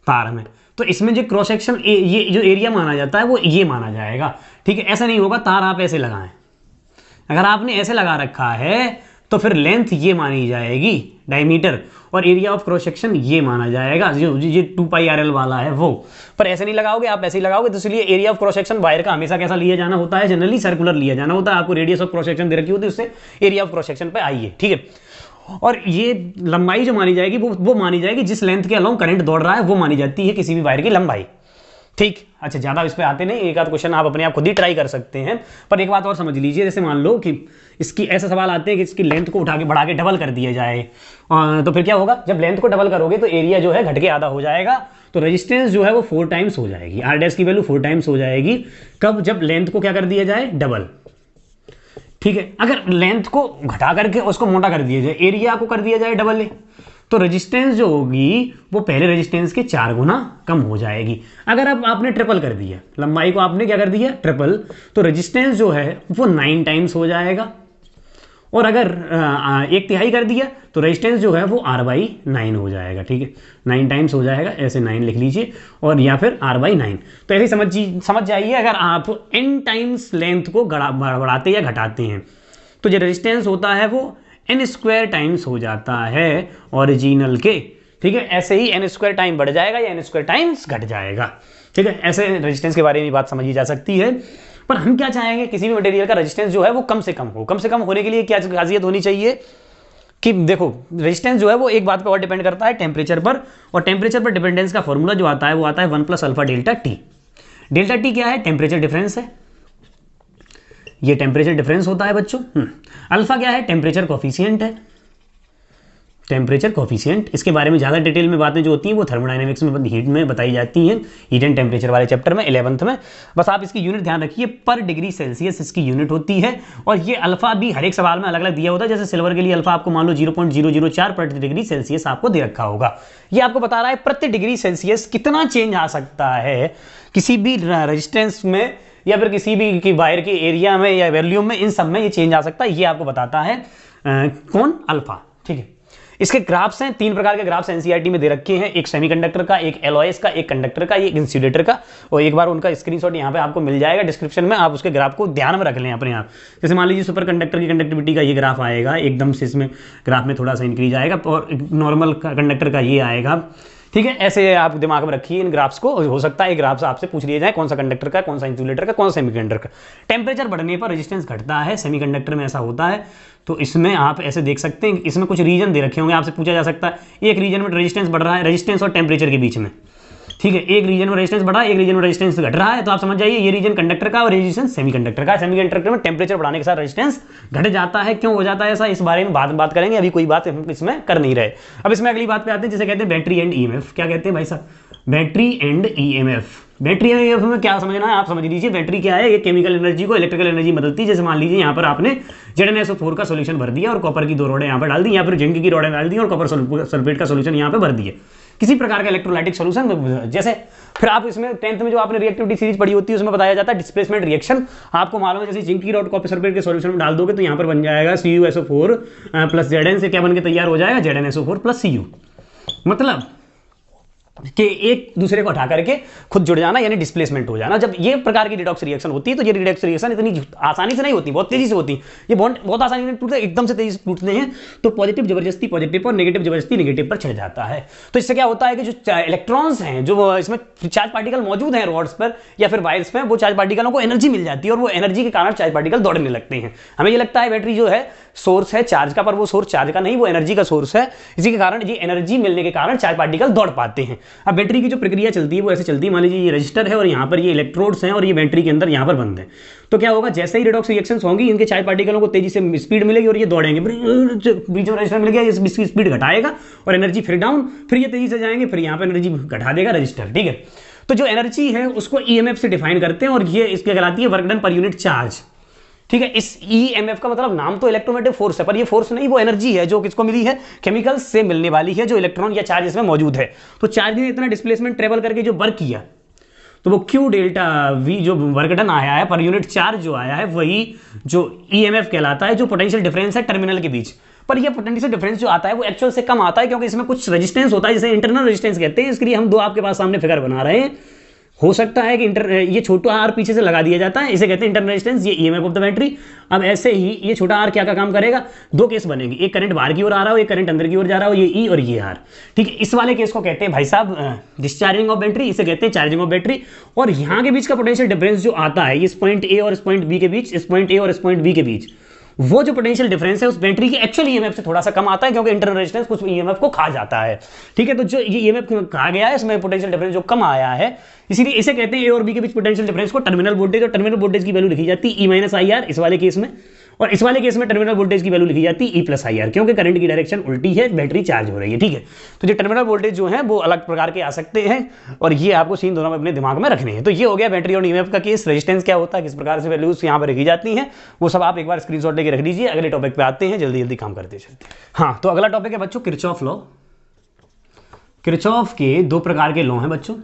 तार में, तो इसमें जो क्रॉस सेक्शन ये जो एरिया माना जाता है वो ये माना जाएगा, ठीक है। ऐसा नहीं होगा तार आप ऐसे लगाएं, अगर आपने ऐसे लगा रखा है तो फिर लेंथ ये मानी जाएगी डायमीटर, और एरिया ऑफ क्रॉस सेक्शन ये माना जाएगा जो ये 2πRL वाला है वो। पर ऐसे नहीं लगाओगे, आप ऐसे ही लगाओगे, तो इसलिए area of cross section wire का हमेशा कैसा लिया जाना होता है, जनरली सर्कुलर लिया जाना होता है। आपको रेडियस ऑफ क्रॉस सेक्शन दे रखी होती है, उससे एरिया ऑफ क्रॉस सेक्शन पे आइए, ठीक है। और ये लंबाई जो मानी जाएगी वो मानी जाएगी जिस लेंथ के अलोंग करंट दौड़ रहा है, वो मानी जाती है किसी भी वायर की लंबाई, ठीक। अच्छा ज़्यादा इस पे आते नहीं, एक आध क्वेश्चन आप अपने आप खुद ही ट्राई कर सकते हैं। पर एक बात और समझ लीजिए, जैसे मान लो कि इसकी ऐसे सवाल आते हैं कि इसकी लेंथ को उठा के बढ़ा के डबल कर दिया जाए, तो फिर क्या होगा, जब लेंथ को डबल करोगे तो एरिया जो है घट के आधा हो जाएगा, तो रेजिस्टेंस जो है वो 4 टाइम्स हो जाएगी, R' की वैल्यू 4 टाइम्स हो जाएगी। कब, जब लेंथ को क्या कर दिया जाए, डबल, ठीक है। अगर लेंथ को घटा करके उसको मोटा कर दिया जाए, एरिया को कर दिया जाए डबल, तो रेजिस्टेंस जो होगी वो पहले रेजिस्टेंस के 4 गुना कम हो जाएगी। अगर अब आपने ट्रिपल कर दिया, लंबाई को आपने क्या कर दिया ट्रिपल, तो रेजिस्टेंस जो है वो 9 टाइम्स हो जाएगा, और अगर 1/3 कर दिया तो रेजिस्टेंस जो है वो R/9 हो जाएगा, ठीक है। 9 टाइम्स हो जाएगा, ऐसे 9 लिख लीजिए, और या फिर R/9। तो ऐसे समझ जाइए, अगर आप n टाइम्स लेंथ को बढ़ाते या घटाते हैं तो जो रेजिस्टेंस होता है वो n² टाइम्स हो जाता है ओरिजिनल के, ठीक है। ऐसे ही n² टाइम बढ़ जाएगा या n² टाइम्स घट जाएगा, ठीक है। ऐसे रेजिस्टेंस के बारे में बात समझी जा सकती है। पर हम क्या चाहेंगे, किसी भी मटेरियल का रेजिस्टेंस जो है वो कम से कम हो। कम से कम होने के लिए क्या खासियत होनी चाहिए कि देखो रेजिस्टेंस जो है वो एक बात पे और डिपेंड करता है, टेम्परेचर पर, और टेम्परेचर पर डिपेंडेंस का फॉर्मूला जो आता है वो आता है 1 + alpha delta T. Delta T क्या है, टेम्परेचर डिफरेंस है, ये टेम्परेचर डिफरेंस होता है बच्चों। अल्फा क्या है, टेम्परेचर कोफिशिएंट है, टेम्परेचर कोफिशिएंट। इसके बारे में ज़्यादा डिटेल में बातें जो होती हैं वो थर्मोडायनेमिक्स में हीट में बताई जाती हैं, हीट एंड टेम्परेचर वाले चैप्टर में 11th में। बस आप इसकी यूनिट ध्यान रखिए, पर डिग्री सेल्सियस इसकी यूनिट होती है, और ये अल्फा भी हर एक सवाल में अलग अलग दिया होता है। जैसे सिल्वर के लिए अल्फा आपको मान लो 0.004 प्रति डिग्री सेल्सियस आपको दे रखा होगा। ये आपको बता रहा है प्रति डिग्री सेल्सियस कितना चेंज आ सकता है किसी भी रेजिस्टेंस में, या फिर किसी भी की वायर के एरिया में या वॉल्यूम में, इन सब में ये चेंज आ सकता है। ये आपको बताता है कौन, अल्फा, ठीक है। इसके ग्राफ्स हैं, 3 प्रकार के ग्राफ्स एनसीईआरटी में दे रखे हैं, एक सेमीकंडक्टर का, एक एलओएस का, एक कंडक्टर का, एक इंसुलेटर का, और एक बार उनका स्क्रीनशॉट यहाँ पे आपको मिल जाएगा डिस्क्रिप्शन में, आप उसके ग्राफ को ध्यान में रख लें अपने आप। जैसे मान लीजिए सुपर कंडक्टर की कंडक्टिविटी का ये ग्राफ आएगा, एकदम से इसमें ग्राफ में थोड़ा सा इंक्रीज आएगा, और नॉर्मल कंडक्टर का ये आएगा, ठीक है, ऐसे आप दिमाग में रखिए इन ग्राफ्स को। हो सकता है ग्राफ्स आपसे पूछ लिए जाए कौन सा कंडक्टर का, कौन सा इंसुलेटर का, कौन सा सेमीकंडक्टर का। टेम्परेचर बढ़ने पर रेजिस्टेंस घटता है, सेमीकंडक्टर में ऐसा होता है। तो इसमें आप ऐसे देख सकते हैं, इसमें कुछ रीजन दे रखे होंगे, आपसे पूछा जा सकता है एक रीजन में रेजिस्टेंस बढ़ रहा है, रेजिस्टेंस और टेम्परेचर के बीच में, ठीक है, एक रीजन में रेजिस्टेंस बढ़ा है, एक रीजन में रेजिस्टेंस घट रहा है, तो आप समझ जाइए ये रीजन कंडक्टर का और रेजिस्टेंस सेमीकंडक्टर का। सेमीकंडक्टर में टेम्परेचर बढ़ाने के साथ रेजिस्टेंस घट जाता है। क्यों हो जाता है ऐसा, इस बारे में बाद में बात करेंगे, अभी कोई बात हम इसमें कर नहीं रहे। अब इसमें अगली बात पे आते हैं, जिसे कहते हैं बैटरी एंड ईएमएफ। क्या कहते हैं भाई साहब, battery and EMF. Battery and EMF में क्या समझना है, आप समझ लीजिए। बैटरी क्या है, ये केमिकल एनर्जी को इलेक्ट्रिकल एनर्जी बदलती है। जैसे मान लीजिए यहाँ पर आपने ZnSO4 का सोल्यूशन भर दिया और कॉपर की 2 रोडें यहाँ पर डाल दी, या फिर जिंक की रोडें डाल दी और कॉपर सल्फेट का सोल्यूशन यहाँ पे भर दिया, किसी प्रकार का इलेक्ट्रोलाइटिक सोल्यूशन। जैसे फिर आप इसमें 10th में जो आपने रिएक्टिविटी सीरीज पढ़ी होती है उसमें बताया जाता है डिस्प्लेसमेंट रिएक्शन। आपको मालूम है, जैसे जिंक की रॉड कॉपर सल्फेट के सॉल्यूशन में डाल दोगे तो यहाँ पर बन जाएगा CuSO4 प्लस Zn से क्या बन के तैयार हो जाएगा, ZnSO4 प्लस Cu। मतलब कि एक दूसरे को हटा करके खुद जुड़ जाना, यानी डिस्प्लेसमेंट हो जाना। जब ये प्रकार की रिडॉक्स रिएक्शन होती है तो ये रिडॉक्स रिएक्शन इतनी आसानी से नहीं होती, बहुत तेजी से होती है। ये बॉन्ड बहुत आसानी से टूटते, एकदम से तेजी से टूटते हैं, तो पॉजिटिव जबरदस्ती पॉजिटिव पर, नेगेटिव जबरदस्ती नेगेटिव पर चढ़ जाता है। तो इससे क्या होता है कि जो इलेक्ट्रॉन्स हैं, जो इसमें चार्ज पार्टिकल मौजूद हैं रॉड्स पर या फिर वायर्स में, वो चार्ज पार्टिकलों को एनर्जी मिल जाती है और वो एनर्जी के कारण चार्ज पार्टिकल दौड़ने लगते हैं। हमें ये लगता है बैटरी जो है सोर्स है चार्ज का, पर वो सोर्स चार्ज का नहीं, वो एनर्जी का सोर्स है। इसी के कारण ये एनर्जी मिलने के कारण चार्ज पार्टिकल दौड़ पाते हैं। अब बैटरी की जो प्रक्रिया चलती है वो ऐसे चलती है, मान लीजिए ये रजिस्टर है और यहाँ पर ये इलेक्ट्रोड्स हैं और ये बैटरी के अंदर यहाँ पर बंद है। तो क्या होगा, जैसे ही रिडॉक्स रिएक्शंस होंगी इनके चार्ज पार्टिकलों को तेजी से स्पीड मिलेगी और ये दौड़ेंगे, बीच में रजिस्टर मिल गया, इसकी स्पीड घटाएगा और एनर्जी फिर डाउन, फिर ये तेजी से जाएंगे, फिर यहाँ पर एनर्जी घटा देगा रजिस्टर, ठीक है। तो जो एनर्जी है उसको ईएमएफ से डिफाइन करते हैं और ये इसके कहलाती है work done per unit charge, ठीक है। इस ईएमएफ का मतलब नाम तो इलेक्ट्रोमैग्नेटिक फोर्स है, पर ये फोर्स नहीं, वो एनर्जी है जो किसको मिली है, केमिकल्स से मिलने वाली है, जो इलेक्ट्रॉन या चार्ज इसमें मौजूद है। तो चार्ज ने इतना डिस्प्लेसमेंट ट्रेवल करके जो वर्क किया, तो वो Q डेल्टा V जो वर्क डन आया है पर यूनिट चार्ज जो आया है, वही जो ईएमएफ कहलाता है, जो पोटेंशियल डिफरेंस है टर्मिनल के बीच। पर ये पोटेंशियल डिफरेंस जो आता है वो एक्चुअल से कम आता है, क्योंकि इसमें कुछ रेजिस्टेंस होता है जिसे इंटरनल रेजिस्टेंस कहते हैं। इसके लिए हम दो आपके पास सामने फिगर बना रहे हैं। हो सकता है कि ये छोटा आर पीछे से लगा दिया जाता है, इसे कहते हैं इंटरनल रेजिस्टेंस, ये ईएमएफ ऑफ द बैटरी। अब ऐसे ही ये छोटा आर क्या का काम करेगा, दो केस बनेंगे, एक करंट बाहर की ओर आ रहा हो, एक करंट अंदर की ओर जा रहा हो, ये ई और ये आर, ठीक है। इस वाले केस को कहते हैं भाई साहब डिस्चार्जिंग ऑफ बैटरी, इसे कहते हैं चार्जिंग ऑफ बैटरी। और यहाँ के बीच का पोटेंशियल डिफरेंस जो आता है इस पॉइंट ए और इस पॉइंट बी के बीच, इस पॉइंट ए और इस पॉइंट बी के बीच, वो जो पोटेंशियल डिफरेंस है उस बैटरी की एक्चुअल ईएमएफ से थोड़ा सा कम आता है, क्योंकि इंटरनल रेजिस्टेंस कुछ ईएमएफ को खा जाता है, ठीक है। तो जो ये ईएमएफ कहा गया है इसमें पोटेंशियल डिफरेंस जो कम आया है, इसीलिए इसे कहते हैं ए और बी के बीच पोटेंशियल डिफरेंस को टर्मिनल वोल्टेज, और टर्मिनल वोल्टेज की वैल्यू लिखी जाती है E-IR इस वाले केस में, और इस वाले केस में टर्मिनल वोल्टेज की वैल्यू लिखी जाती है E+IR, क्योंकि करंट की डायरेक्शन उल्टी है, बैटरी चार्ज हो रही है, ठीक है। तो जो टर्मिनल वोल्टेज जो है वो अलग प्रकार के आ सकते हैं, और ये आपको सीन दोनों में अपने दिमाग में रखने हैं। तो ये हो गया बैटरी और ईएमएफ का केस। रेजिस्टेंस क्या होता है, किस प्रकार से वैल्यूज यहाँ पर लिखी जाती हैं, वो सब आप एक बार स्क्रीनशॉट लेके रख लीजिए। अगले टॉपिक पे आते हैं, जल्दी जल्दी काम करते चलते। हाँ, तो अगला टॉपिक है बच्चों किरचॉफ लॉ। किरचॉफ के दो प्रकार के लॉ हैं बच्चों।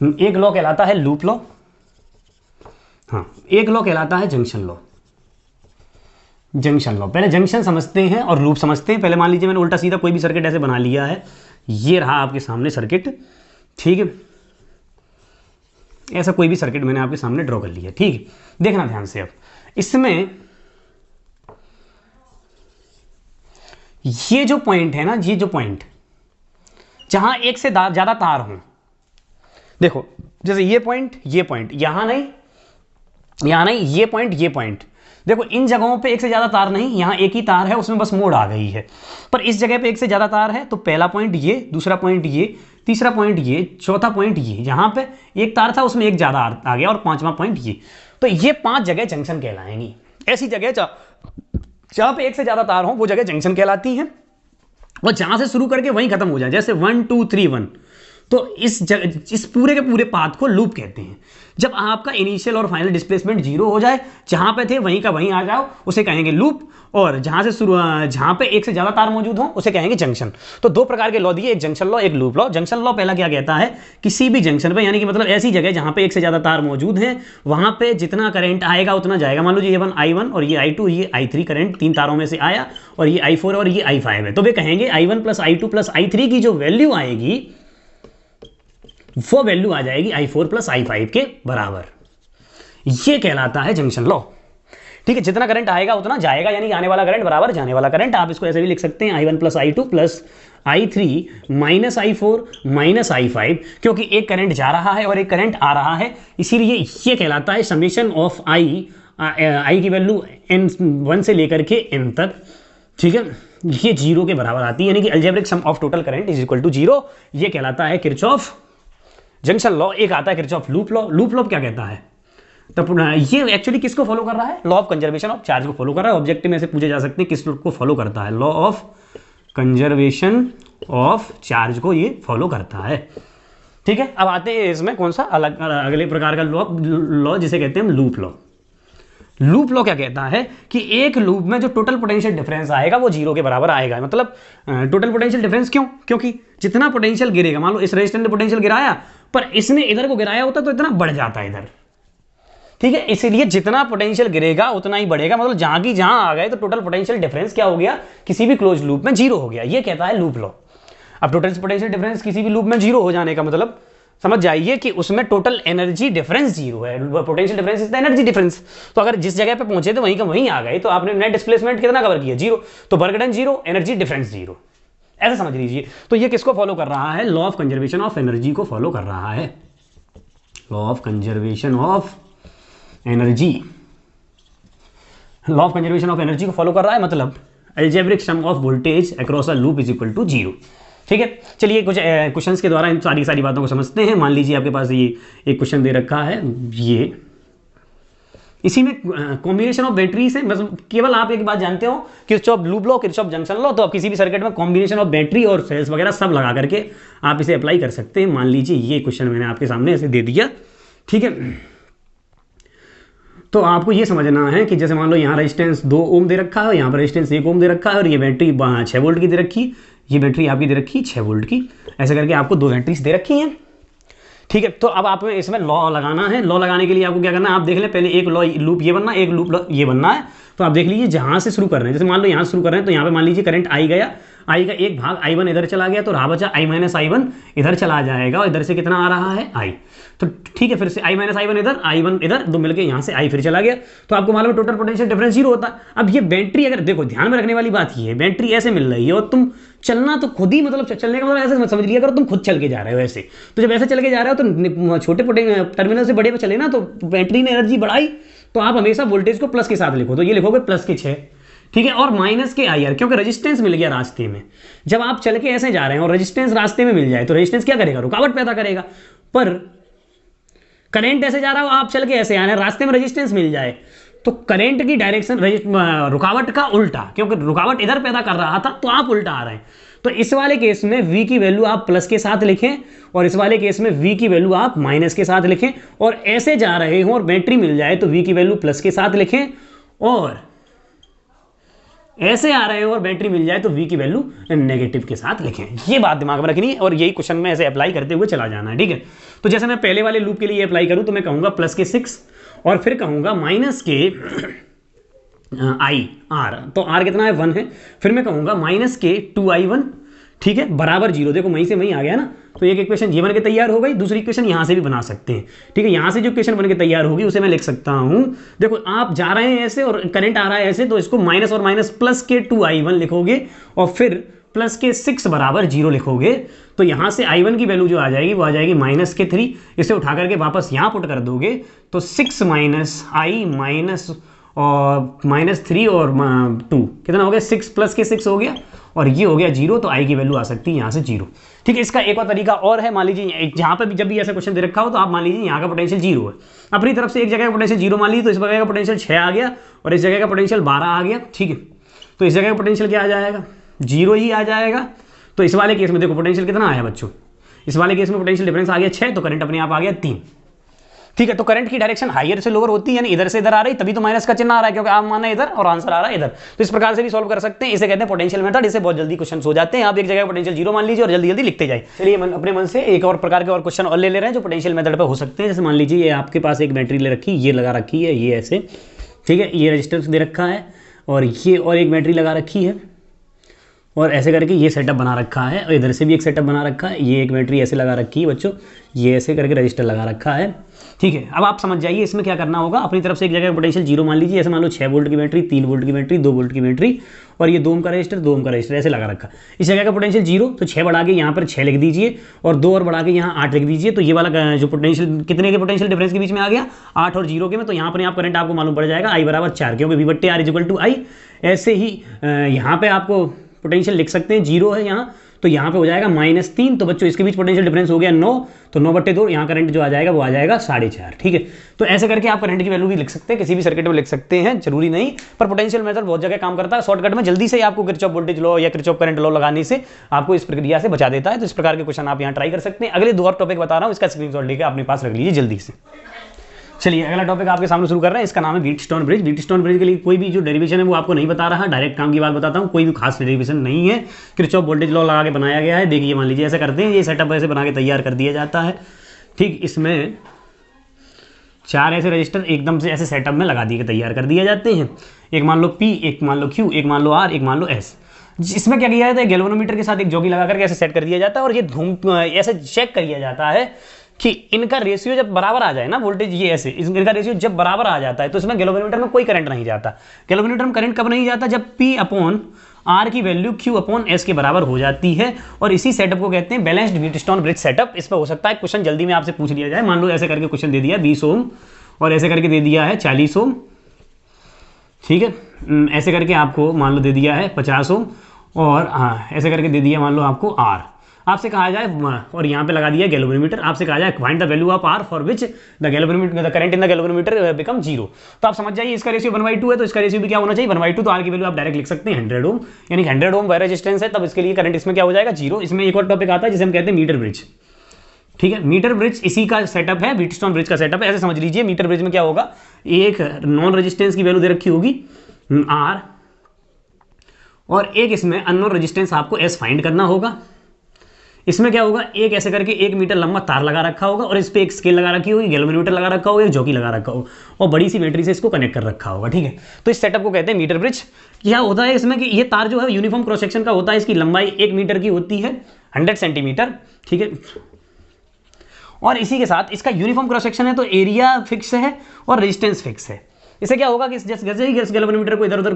एक लॉ कहलाता है लूप लॉ, हाँ, एक लॉ कहलाता है जंक्शन लॉ। जंक्शन लॉ, पहले जंक्शन समझते हैं और लूप समझते हैं। पहले मान लीजिए मैंने उल्टा सीधा कोई भी सर्किट ऐसे बना लिया है, ये रहा आपके सामने सर्किट, ठीक है। ऐसा कोई भी सर्किट मैंने आपके सामने ड्रॉ कर लिया, ठीक है। देखना ध्यान से, अब इसमें ये जो पॉइंट है ना, ये जो पॉइंट जहां एक से ज्यादा तार हों, देखो जैसे ये पॉइंट, यहां नहीं, ये पॉइंट, देखो इन जगहों पे एक से ज्यादा तार नहीं, यहां एक ही तार है, उसमें बस मोड़ आ गई है। पर इस जगह पे एक से ज्यादा तार है, तो पहला पॉइंट ये, दूसरा पॉइंट ये, तीसरा पॉइंट ये, चौथा पॉइंट ये, यहां पे एक तार था उसमें एक ज्यादा आ गया, और पांचवा पॉइंट ये। तो ये 5 जगह जंक्शन कहलाएंगी। ऐसी जगह जहां पे एक से ज्यादा तार हो वो जगह जंक्शन कहलाती हैं, और जहां से शुरू करके वहीं खत्म हो जाए, जैसे 1 2 3 1, तो इस पूरे के पूरे पाथ को लूप कहते हैं। जब आपका इनिशियल और फाइनल डिस्प्लेसमेंट 0 हो जाए, जहां पे थे वहीं का वहीं आ जाओ, उसे कहेंगे लूप। और जहां पे एक से ज्यादा तार मौजूद हो उसे कहेंगे जंक्शन। तो दो प्रकार के लॉ दिए, एक जंक्शन लॉ, एक लूप लॉ। जंक्शन लॉ पहला क्या कहता है, किसी भी जंक्शन पे, यानी कि मतलब ऐसी जगह जहां पे एक से ज्यादा तार मौजूद हैं, वहां पे जितना करंट आएगा उतना जाएगा। मान लो ये I1 और ये I2, ये I3 करंट 3 तारों में से आया, और ये I4 और ये I5 है, तो वे कहेंगे I1 + I2 + I3 की जो वैल्यू आएगी वो वैल्यू आ जाएगी I4 + I5 के बराबर। ये कहलाता है जंक्शन लॉ। ठीक है, जितना करंट आएगा उतना जाएगा, यानी आने वाला करंट बराबर जाने वाला करंट। आप इसको ऐसे भी लिख सकते हैं I1 plus I2 plus I3 minus I4 minus I5, क्योंकि एक करंट जा रहा है और एक करंट आ रहा है, इसीलिए ये कहलाता है समेशन ऑफ आई की वैल्यू n1 से लेकर के n तक। ठीक है, ये 0 के बराबर आती है, यानी कि algebraic sum of total current is equal to 0। ये कहलाता है किरचॉफ जंक्शन लॉ। एक आता है Kirchhoff loop law. Loop law क्या कहता है? तो ये एक्चुअली किसको फॉलो कर रहा है? Law of conservation of charge को फॉलो कर रहा है। ऑब्जेक्टिव में से पूछे जा सकते हैं किस को फॉलो करता है? Law of conservation of charge को ये फॉलो करता है। ठीक है, अब आते हैं इसमें कौन सा अलग अगले प्रकार का लॉ जिसे कहते हैं हम लूप लॉ। लूप लॉ क्या कहता है कि एक लूप में जो टोटल पोटेंशियल डिफरेंस आएगा वो 0 के बराबर आएगा। मतलब टोटल पोटेंशियल डिफरेंस क्यों? क्योंकि जितना पोटेंशियल गिरेगा, मान लो इस रेजिस्टेंस ने पोटेंशियल गिराया पर इसने इधर को गिराया होता तो इतना बढ़ जाता है इधर। ठीक है, इसीलिए जितना पोटेंशियल गिरेगा उतना ही बढ़ेगा। मतलब जहां की जहां आ गए तो टोटल पोटेंशियल डिफरेंस क्या हो गया? किसी भी क्लोज लूप में 0 हो गया। ये कहता है लूप लॉ। अब टोटल पोटेंशियल डिफरेंस किसी भी लूप में 0 हो जाने का मतलब समझ जाइए कि उसमें टोटल एनर्जी डिफरेंस 0 है। Potential difference is the energy difference. तो अगर जिस जगह पे पहुंचे थे वहीं का वहीं आ गए तो आपने नेट डिस्प्लेसमेंट कितना कवर किया? 0। तो वर्क डन 0, एनर्जी डिफरेंस 0, ऐसा समझ लीजिए। तो ये किसको फॉलो कर रहा है? Law of conservation of energy को फॉलो कर रहा है। Law of conservation of energy, law of conservation of energy को फॉलो कर रहा है। मतलब algebraic sum of voltage across a loop is equal to 0। ठीक है, चलिए कुछ क्वेश्चंस के द्वारा इन सारी बातों को समझते हैं। मान लीजिए आपके पास ये एक क्वेश्चन दे रखा है, ये इसी में कॉम्बिनेशन ऑफ बैटरी से मतलब केवल आप एक बात जानते हो Kirchhoff loop law, Kirchhoff junction law. तो आप किसी भी सर्किट में कॉम्बिनेशन ऑफ बैटरी और सेल्स वगैरह सब लगा करके आप इसे अप्लाई कर सकते हैं। मान लीजिए ये क्वेश्चन मैंने आपके सामने ऐसे दे दिया। ठीक है, तो आपको ये समझना है कि जैसे मान लो यहाँ रेजिस्टेंस 2 ओम दे रखा है, यहाँ पर रेजिस्टेंस 1 ओम दे रखा है और ये बैटरी 6 वोल्ट की दे रखी, ये बैटरी आपकी दे रखी 6 वोल्ट की। ऐसे करके आपको 2 बैटरीज दे रखी हैं। ठीक है, तो अब आप इसमें लॉ लगाना है। लॉ लगाने के लिए आपको क्या करना है? आप देख लें, पहले एक लॉ लूप ये बनना है, एक लूप ये बनना है। तो आप देख लीजिए जहाँ से शुरू कर रहे हैं, जैसे मान लो यहाँ शुरू कर रहे हैं तो यहाँ पे मान लीजिए करंट आई गया, आई का एक भाग I1 इधर चला गया तो रहा बचा I माइनस I1 इधर चला जाएगा और इधर से कितना आ रहा है? I। तो ठीक है, फिर से I माइनस I1 इधर, I1 इधर, दो मिलके यहाँ से I फिर चला गया। तो आपको मालूम है टोटल पोटेंशियल डिफरेंस 0 होता है। अब ये बैटरी अगर देखो, ध्यान में रखने वाली बात ये है, बैटरी ऐसे मिल रही है और तुम चलना तो खुद ही, मतलब चलने का मतलब ऐसे समझ लिया करो तुम खुद चल के जा रहे हो ऐसे। तो जब ऐसे चल के जा रहे हो तो छोटे टर्मिनल से बड़े पे चले ना, तो बैटरी ने एनर्जी बढ़ाई। तो आप हमेशा वोल्टेज को प्लस के साथ लिखो, तो ये लिखोगे प्लस के 6। ठीक है, और माइनस के IR, क्योंकि रेजिस्टेंस मिल गया रास्ते में। जब आप चल के ऐसे जा रहे हैं और रेजिस्टेंस रास्ते में मिल जाए तो रेजिस्टेंस क्या करेगा? रुकावट पैदा करेगा। पर करंट ऐसे जा रहा हो, आप चल के ऐसे आ रहे हैं, रास्ते में रेजिस्टेंस मिल जाए तो करंट की डायरेक्शन रुकावट का उल्टा, क्योंकि रुकावट इधर पैदा कर रहा था तो आप उल्टा आ रहे हैं। तो इस वाले केस में V की वैल्यू आप प्लस के साथ लिखें और इस वाले केस में V की वैल्यू आप माइनस के साथ लिखें। और ऐसे जा रहे हो और बैटरी मिल जाए तो V की वैल्यू प्लस के साथ लिखें, और ऐसे आ रहे हो और बैटरी मिल जाए तो V की वैल्यू नेगेटिव के साथ लिखें। ये बात दिमाग में रखनी है और यही क्वेश्चन में ऐसे अप्लाई करते हुए चला जाना है। ठीक है, तो जैसे मैं पहले वाले लूप के लिए अप्लाई करूं तो मैं कहूंगा प्लस के 6 और फिर कहूंगा माइनस के R। तो R कितना है? 1 है। फिर मैं कहूंगा माइनस के 2I1, ठीक है, बराबर 0। देखो वहीं से वहीं आ गया ना, तो एक इक्वेशन ये बन के तैयार हो गई, दूसरी इक्वेशन यहाँ से भी बना सकते हैं। ठीक है, यहाँ से जो इक्वेशन बन के तैयार होगी उसे मैं लिख सकता हूँ। देखो आप जा रहे हैं ऐसे और करंट आ रहा है ऐसे, तो इसको माइनस और माइनस प्लस के 2I1 लिखोगे और फिर प्लस के 6 बराबर 0 लिखोगे। तो यहाँ से I1 की वैल्यू जो आ जाएगी वो आ जाएगी माइनस के 3। इसे उठा करके वापस यहाँ पुट कर दोगे तो 6 माइनस I माइनस और माइनस 3 और 2 कितना हो गया? 6 प्लस के 6 हो गया और ये हो गया 0। तो I की वैल्यू आ सकती है यहाँ से 0। ठीक है, इसका एक और तरीका और है। मान लीजिए जहाँ पे भी जब भी ऐसा क्वेश्चन दे रखा हो तो आप मान लीजिए यहाँ का पोटेंशियल 0 है, अपनी तरफ से एक जगह का पोटेंशियल 0 मान लीजिए, तो इस जगह का पोटेंशियल 6 आ गया और इस जगह का पोटेंशियल 12 आ गया। ठीक है, तो इस जगह का पोटेंशियल क्या आ जाएगा? 0 ही आ जाएगा। तो इस वाले केस में देखो पोटेंशियल कितना आया बच्चों? इस वाले केस में पोटेंशियल डिफरेंस आ गया 6, तो करंट अपने आप आ गया 3। ठीक है, तो करंट की डायरेक्शन हायर से लोअर होती है, यानी इधर से इधर आ रही, तभी तो माइनस का चिन्ह आ रहा है, क्योंकि आप माना इधर और आंसर आ रहा है इधर। तो इस प्रकार से भी सॉल्व कर सकते हैं। इसे कहते हैं पोटेंशियल मेथड। इससे बहुत जल्दी क्वेश्चन हो जाते हैं। आप एक जगह पोटेंशियल 0 मान लीजिए और जल्दी जल्दी लिखते जाए। चलिए अपने मन से एक और प्रकार के और क्वेश्चन और ले रहे हैं जो पोटेंशियल मेथड पर हो सकते हैं। जैसे मान लीजिए ये आपके पास एक बैटरी ले रखी, ये लगा रखी है, ये ऐसे, ठीक है, ये रेजिस्टेंस दे रखा है और ये और एक बैटरी लगा रखी है। और ऐसे करके ये सेटअप बना रखा है, और इधर से भी एक सेटअप बना रखा है। ये एक बैटरी ऐसे लगा रखी है बच्चों, ये ऐसे करके रजिस्टर लगा रखा है, ठीक है। अब आप समझ जाइए इसमें क्या करना होगा। अपनी तरफ से एक जगह पोटेंशियल 0 मान लीजिए, ऐसे मान लो 6 वोल्ट की बैटरी, 3 वोल्ट की बैटरी, 2 वोल्ट की बैटरी, और ये 2 ओम का रजिस्टर, 2 ओम का रजिस्टर ऐसे लगा रखा। इस जगह का पोटेंशियल 0, तो 6 बढ़ा के यहाँ पर 6 लिख दीजिए, और 2 और बढ़ा के यहाँ 8 लिख दीजिए। तो ये वाला जो पोटेंशियल कितने के पोटेंशियल डिफरेंस के बीच में आ गया, 8 और 0 के में। तो यहाँ पर करंट आपको मालूम पड़ जाएगा I बराबर 4, क्योंकि V/R इक्वल टू I। ऐसे ही यहाँ पे आपको पोटेंशियल लिख सकते हैं, 0 है यहाँ, तो यहाँ पे हो जाएगा -3। तो बच्चों इसके बीच पोटेंशियल डिफरेंस हो गया 9, तो 9/2, यहाँ करंट जो आ जाएगा वो आ जाएगा 4.5, ठीक है। तो ऐसे करके आप करंट की वैल्यू भी लिख सकते हैं, किसी भी सर्किट में लिख सकते हैं, जरूरी नहीं, पर पोटेंशियल मेथड बहुत जगह काम करता है। शॉर्टकट में जल्दी से आपको किरचॉफ वोल्टेज लॉ या किरचॉफ करंट लॉ लगाने से आपको इस प्रक्रिया से बचा देता है। तो इस प्रकार के क्वेश्चन आप यहाँ ट्राई कर सकते हैं। अगले 2 और टॉपिक बता रहा हूँ, इसका स्क्रीनशॉट लेकर अपने पास रख लीजिए जल्दी से। चलिए अगला टॉपिक आपके सामने शुरू कर रहे हैं, इसका नाम है व्हीटस्टोन ब्रिज। व्हीटस्टोन ब्रिज के लिए कोई भी जो डेरिवेशन है वो आपको नहीं बता रहा, डायरेक्ट काम की बात बताता हूँ, कोई भी खास डेरिवेशन नहीं है, किरचॉफ वोल्टेज लॉ लगा के बनाया गया है। देखिए मान लीजिए ऐसा करते हैं, ये सेटअप ऐसे बना के तैयार कर दिया जाता है, ठीक। इसमें 4 ऐसे रजिस्टर एकदम से ऐसे सेटअप में लगा दिए तैयार कर दिए जाते हैं। एक मान लो P, एक मान लो Q, एक मान लो R, एक मान लो S। इसमें क्या किया जाता है, गैल्वेनोमीटर के साथ एक जॉकी लगा करके ऐसे सेट कर दिया जाता है, और ये ऐसे चेक किया जाता है कि इनका रेशियो जब बराबर आ जाए ना, वोल्टेज ये ऐसे इनका रेशियो जब बराबर आ जाता है, तो इसमें गैल्वेनोमीटर में कोई करंट नहीं जाता। गैल्वेनोमीटर में करंट कब नहीं जाता, जब P/R की वैल्यू Q/S के बराबर हो जाती है। और इसी सेटअप को कहते हैं बैलेंस्ड व्हीटस्टोन ब्रिज सेटअप। इस पर हो सकता है क्वेश्चन जल्दी में आपसे पूछ लिया जाए। मान लो ऐसे करके क्वेश्चन दे दिया 20 ओम, और ऐसे करके दे दिया है 40 ओम, ठीक है। ऐसे करके आपको मान लो दे दिया है 50 ओम, और ऐसे करके दे दिया मान लो आपको R। आपसे कहा जाए, और यहाँ पे लगा दिया गैल्वेनोमीटर, आपसे कहा जाए find the value of R for which the galvanometer the current in the galvanometer become 0। तो आप समझ जाइए इसका रेशियो 1/2 है, तो इसका रेशियो भी क्या होना चाहिए 1/2। तो R की वैल्यू आप डायरेक्ट लिख सकते हैं 100 ओम, यानी 100 ओम वायर रेजिस्टेंस है, तब इसके लिए करंट इसमें क्या हो जाएगा 0। इसमें एक और टॉपिक आता है जिसे हम कहते हैं मीटर ब्रिज, ठीक है। मीटर ब्रिज इसी का सेटअप है, व्हीटस्टोन ब्रिज का सेटअप है। ऐसे समझ लीजिए मीटर ब्रिज में क्या होगा, एक नॉन रेजिस्टेंस की वैल्यू दे रखी होगी R, और एक इसमें अननोन रेजिस्टेंस आपको S फाइंड करना होगा। इसमें क्या होगा, एक ऐसे करके 1 मीटर लंबा तार लगा रखा होगा, और इस पे एक स्केल लगा रखी होगी, गैल्वेनोमीटर लगा रखा होगा, एक जॉकी लगा रखा होगा, और बड़ी सी बैटरी से इसको कनेक्ट कर रखा होगा, ठीक है। तो इस सेटअप को कहते हैं मीटर ब्रिज। क्या होता है इसमें कि ये तार जो है यूनिफॉर्म क्रॉस सेक्शन का होता है, इसकी लंबाई 1 मीटर की होती है, 100 सेंटीमीटर, ठीक है। और इसी के साथ इसका यूनिफॉर्म क्रॉस सेक्शन है, तो एरिया फिक्स है और रेजिस्टेंस फिक्स है। इससे क्या होगा कि जैसे ही गैल्वेनोमीटर को इधर उधर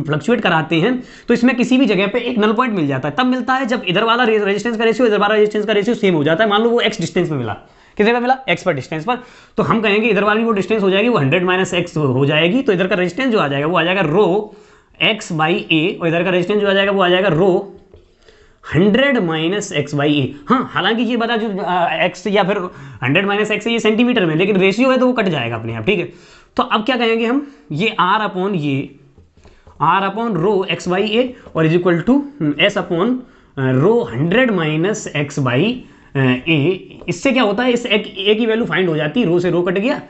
फ्लक्चुएट कराते हैं, तो इसमें किसी भी जगह पे एक नल पॉइंट मिल जाता है। तब मिलता है जब इधर वाला रेजिस्टेंस का रेशियो, इधर वाला रेजिस्टेंस का रेशियो सेम हो जाता है। मान लो वो x डिस्टेंस में मिला, कितने पे मिला, x पर डिस्टेंस पर, तो हम कहेंगे इधर वाली वो डिस्टेंस हो जाएगी वो 100 - x हो जाएगी। तो इधर का रेजिस्टेंस जो आ जाएगा वो आ जाएगा ρx/a, और इधर का रेजिस्टेंस जो आ जाएगा वो आ जाएगा ρ 100 - x/a। हाँ, हालांकि ये बता जो x या फिर 100 - x ये सेंटीमीटर में, लेकिन रेशियो है तो वो कट जाएगा अपने आप, ठीक है। तो अब क्या कहेंगे हम, ये R अपॉन ρx/a और is equal to S upon ρ 100 - x/a। इससे क्या होता है, इस a की वैल्यू फाइंड हो जाती है, रो से रो कट गया।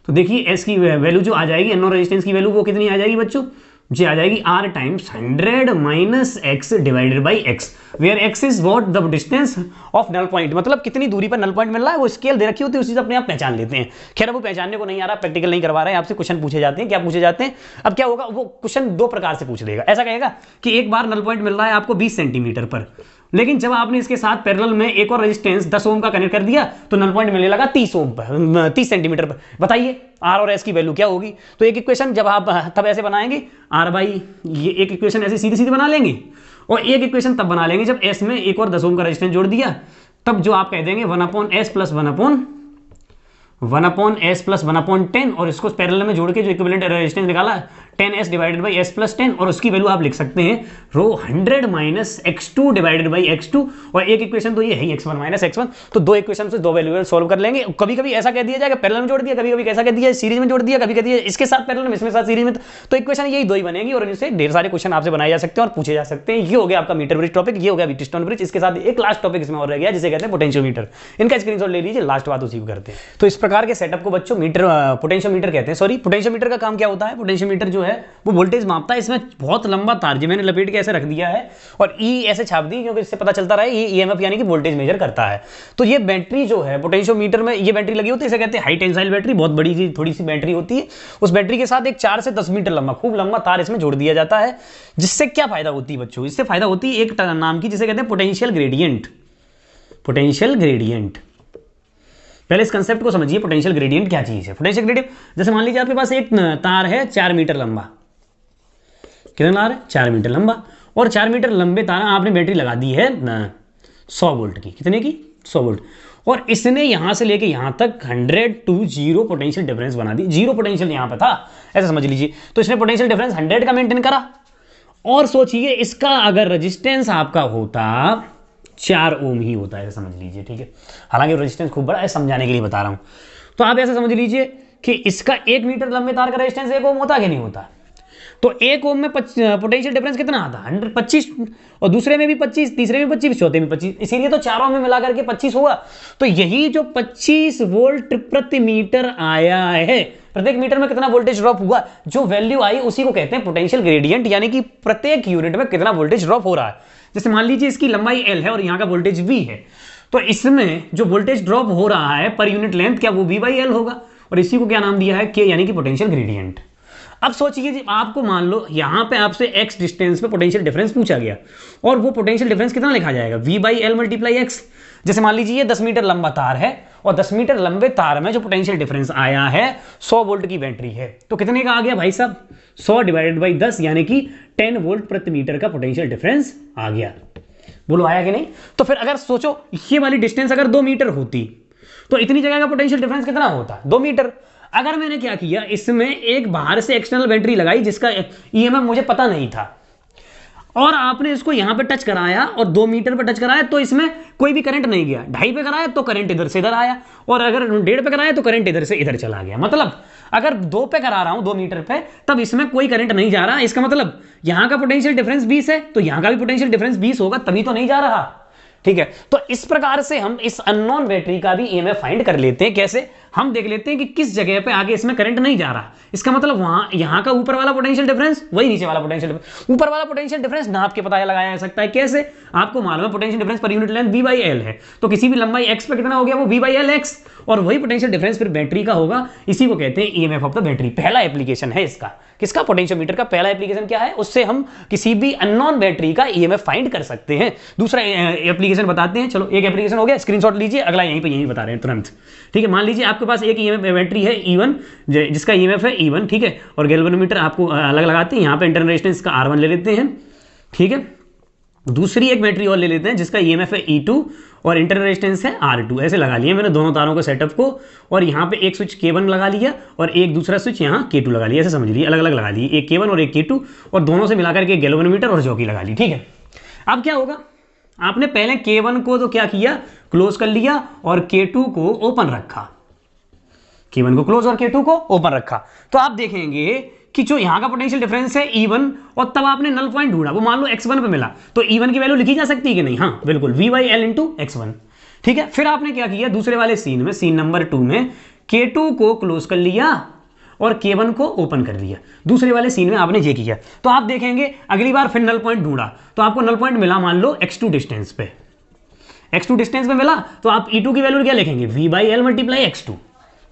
तो देखिए S की वैल्यू जो आ जाएगी, अननोन रेजिस्टेंस की वैल्यू वो कितनी आ जाएगी बच्चों, जी आ जाएगी R times 100 - x divided by x, where x is what the distance of null point. मतलब कितनी दूरी पर नल पॉइंट मिल रहा है, वो स्केल दे रखी होती है, उसी से अपने आप पहचान लेते हैं। खैर वो पहचानने को नहीं आ रहा, प्रैक्टिकल नहीं करवा रहे हैं, आपसे क्वेश्चन पूछे जाते हैं। क्या पूछे जाते हैं, अब क्या होगा, वो क्वेश्चन 2 प्रकार से पूछ देगा। ऐसा कहेगा कि एक बार नल पॉइंट मिल रहा है आपको 20 सेंटीमीटर पर, लेकिन जब आपने इसके साथ पैरेलल में एक और रेजिस्टेंस 10 ओम का कनेक्ट कर दिया, तो नल पॉइंट मिलने लगा 30 ओम पर, 30 सेंटीमीटर पर। बताइए R और S की वैल्यू क्या होगी। तो एक इक्वेशन जब आप तब ऐसे बनाएंगे, R बाई ये एक इक्वेशन ऐसे सीधी सीधी बना लेंगे, और एक इक्वेशन तब बना लेंगे जब S में एक और 10 ओम का रेजिस्टेंस जोड़ दिया, तब जो आप कह देंगे 1/s प्लस 1/s प्लस 1/10, और इसको पैरेलल में जोड़ के जो इक्विवेलेंट रेजिस्टेंस निकाला 10s divided by s plus 10, और उसकी वैल्यू आप लिख सकते हैं रो 100 - x2 डिवाइडेड बाई x2, और एक इक्वेशन तो ये है x1 - x1। तो 2 इक्वेशन से 2 वैल्यू सॉल्व कर लेंगे। कभी कभी ऐसा कह दिया जाएगा पैरेलल में जोड़ दिया, कभी कभी कैसा कह दिया सीरीज में जोड़ दिया, कभी कह दिया इसके साथ पैरेलल में, इसमें साथ सीरीज में। तो इक्वेशन यही 2 ही बनेगी, और इनसे ढेर सारे क्वेश्चन आपसे बनाए जा सकते हैं और पूछे जा सकते हैं। ये हो गया आपका मीटर ब्रिज टॉपिक, ये हो गया व्हीटस्टोन ब्रिज। इसके साथ एक लास्ट टॉपिक इसमें और रह गया जिसे कहते हैं पोटेंशियोमीटर। इनका स्क्रीनशॉट ले लीजिए, लास्ट बात उसी को करते हैं। तो इस प्रकार के सेटअप को बच्चों मीटर पोटेंशियोमीटर कहते हैं। सॉरी, पोटेंशियोमीटर का काम क्या होता है, पोटेंशियोमीटर जो जो है वो वोल्टेज मापता है। इसमें बहुत लंबा तार जो मैंने लपेट के ऐसे रख दिया है और ई ऐसे छाप दी, क्योंकि इससे पता चलता रहा है ये ईएमएफ यानी कि वोल्टेज मेजर करता है। तो ये बैटरी जो है पोटेंशियोमीटर में ये बैटरी लगी होती है, इसे कहते हैं हाई टेंसाइल बैटरी। बहुत बड़ी सी थोड़ी सी बैटरी होती है। उस बैटरी के साथ एक 4 से 10 मीटर लंबा खूब लंबा तार इसमें जोड़ दिया जाता है, जिससे क्या फायदा होती है बच्चों? इससे फायदा होती है एक नाम की, जिसे कहते हैं पोटेंशियल ग्रेडियंट। पोटेंशियल ग्रेडियंट, पहले इस कंसेप्ट को समझिए, पोटेंशियल ग्रेडियंट क्या चीज है। पोटेंशियल ग्रेडियंट, जैसे मान लीजिए आपके पास एक तार है 4 मीटर लंबा, कितना तार है 4 मीटर लंबा, और 4 मीटर लंबे तार आपने बैटरी लगा दी है 100 वोल्ट की, कितने की 100 वोल्ट, और इसने यहां से लेके यहां तक 100 to 0 पोटेंशियल डिफरेंस बना दी। 0 पोटेंशियल यहां पे था, ऐसा समझ लीजिए। तो इसने पोटेंशियल डिफरेंस 100 का मेंटेन करा। और सोचिए इसका अगर रेजिस्टेंस आपका होता 4 ओम ही होता है, ऐसा समझ लीजिए, ठीक है। हालांकि रेजिस्टेंस खूब बड़ा है, समझाने के लिए बता रहा हूं। तो आप ऐसा समझ लीजिए कि इसका 1 मीटर लंबे तार का रेजिस्टेंस 1 ओम होता है कि नहीं होता? तो 1 ओम में पोटेंशियल डिफरेंस कितना आता? 125, और दूसरे में भी 25, तीसरे में 25, चौथे में 25, इसीलिए तो चारों में मिला करके 25 होगा। तो यही जो 25 वोल्ट प्रति मीटर आया है, प्रत्येक मीटर में कितना वोल्टेज ड्रॉप हुआ, जो वैल्यू आई उसी को कहते हैं पोटेंशियल ग्रेडियंट, यानी कि प्रत्येक यूनिट में कितना वोल्टेज ड्रॉप हो रहा है। जैसे मान लीजिए इसकी लंबाई L है और यहाँ का वोल्टेज V है, तो इसमें जो वोल्टेज ड्रॉप हो रहा है पर यूनिट लेंथ, क्या वो V/L होगा, और इसी को क्या नाम दिया है K, यानी कि पोटेंशियल ग्रेडियंट। अब सोचिए आपको मान लो यहां पे आपसे x डिस्टेंस पे पोटेंशियल डिफरेंस पूछा गया, और वो पोटेंशियल डिफरेंस कितना लिखा जाएगा? V/L × x। जैसे मान लीजिए ये 10 मीटर लंबा तार है, और 10 मीटर लंबे तार में जो पोटेंशियल डिफरेंस आया है 100 वोल्ट की बैटरी है, तो कितने का आ गया भाई साहब? 100 / 10, यानी कि 10 वोल्ट प्रति मीटर का पोटेंशियल डिफरेंस आ गया। बोलो आया कि नहीं? तो फिर अगर सोचो ये वाली डिस्टेंस अगर 2 मीटर होती तो इतनी जगह का पोटेंशियल डिफरेंस कितना होता? 2 मीटर। अगर मैंने क्या किया, इसमें एक बाहर से एक्सटर्नल बैटरी लगाई जिसका ईएमएफ मुझे पता नहीं था, और आपने इसको यहां पे टच कराया और 2 मीटर पे टच कराया, तो इसमें कोई भी करंट नहीं गया। 2.5 पे कराया तो करंट इधर से इधर आया, और अगर 1.5 पे कराया तो करंट इधर से इधर चला गया। मतलब अगर 2 पे करा रहा हूं 2 मीटर पे, तब इसमें कोई करंट नहीं जा रहा। इसका मतलब यहां का पोटेंशियल डिफरेंस 20 है, तो यहां का भी पोटेंशियल डिफरेंस 20 होगा, तभी तो नहीं जा रहा, ठीक है। तो इस प्रकार से हम इस अननोन बैटरी का भी ईएमएफ फाइंड कर लेते हैं। कैसे? हम देख लेते हैं कि किस जगह पे आगे इसमें करंट नहीं जा रहा। इसका मतलब वहां यहां का ऊपर वाला पोटेंशियल डिफरेंस वही नीचे वाला पोटेंशियल डिफरेंस, ऊपर वाला पोटेंशियल डिफरेंस नाप के पता लगाया जा सकता है। कैसे? आपको मालूम है potential difference per unit length V/L है, तो किसी भी लंबाई x पे कितना हो गया? वो V/L x, और वही पोटेंशियल डिफरेंस फिर बैटरी का होगा। इसी को कहते हैं ईएमएफ ऑफ द बैटरी। पहला एप्लीकेशन है इसका, किसका? पोटेंशियोमीटर का। पहला एप्लीकेशन क्या है? उससे हम किसी भी अननोन बैटरी का ईएमएफ फाइंड कर सकते हैं। दूसरा एप्लीकेशन बताते हैं। चलो एक एप्लीकेशन हो गया, स्क्रीनशॉट लीजिए, अगला यहीं बता रहे हैं तुरंत, ठीक है। मान लीजिए आपके पास एक ईएमएफ बैटरी है E1, जिसका ईएमएफ है E1, ठीक है, और गैल्वेनोमीटर आपको अलग लगाते हैं। यहाँ पे इंटरनल रेजिस्टेंस का R1 ले लेते हैं, ठीक है। दूसरी एक बैटरी और ले लेते हैं जिसका ईएमएफ है E2 और इंटरनल रेजिस्टेंस है R2। ऐसे लगा लिया मैंने दोनों तारों को सेटअप को, और यहाँ पे एक स्विच K1 लगा लिया और एक दूसरा स्विच यहाँ K2 लगा लिया। ऐसे समझ लीजिए अलग अलग लगा लिए, एक K1 और एक K2, और दोनों से मिलाकर के गैल्वेनोमीटर और जॉकी लगा ली, ठीक है। अब क्या होगा? आपने पहले K1 को तो क्या किया? क्लोज कर लिया, और K2 को ओपन रखा। K1 को क्लोज और K2 को ओपन रखा, तो आप देखेंगे कि जो यहां का पोटेंशियल डिफरेंस है E1, और तब आपने नल पॉइंट ढूंढा, वो मान लो x1 पे मिला, तो E1 की वैल्यू लिखी जा सकती है कि नहीं? हाँ बिल्कुल, V/L × x1, ठीक है। फिर आपने क्या किया? दूसरे वाले सीन में, सीन नंबर 2 में K2 को क्लोज कर लिया और K1 को ओपन कर लिया। दूसरे वाले सीन में आपने ये किया, तो आप देखेंगे अगली बार फिर नल पॉइंट ढूंढा, तो आपको नल पॉइंट मिला मान लो x2 डिस्टेंस पे। x2 डिस्टेंस पे मिला, तो आप E2 की वैल्यू क्या लिखेंगे? V/L × x2,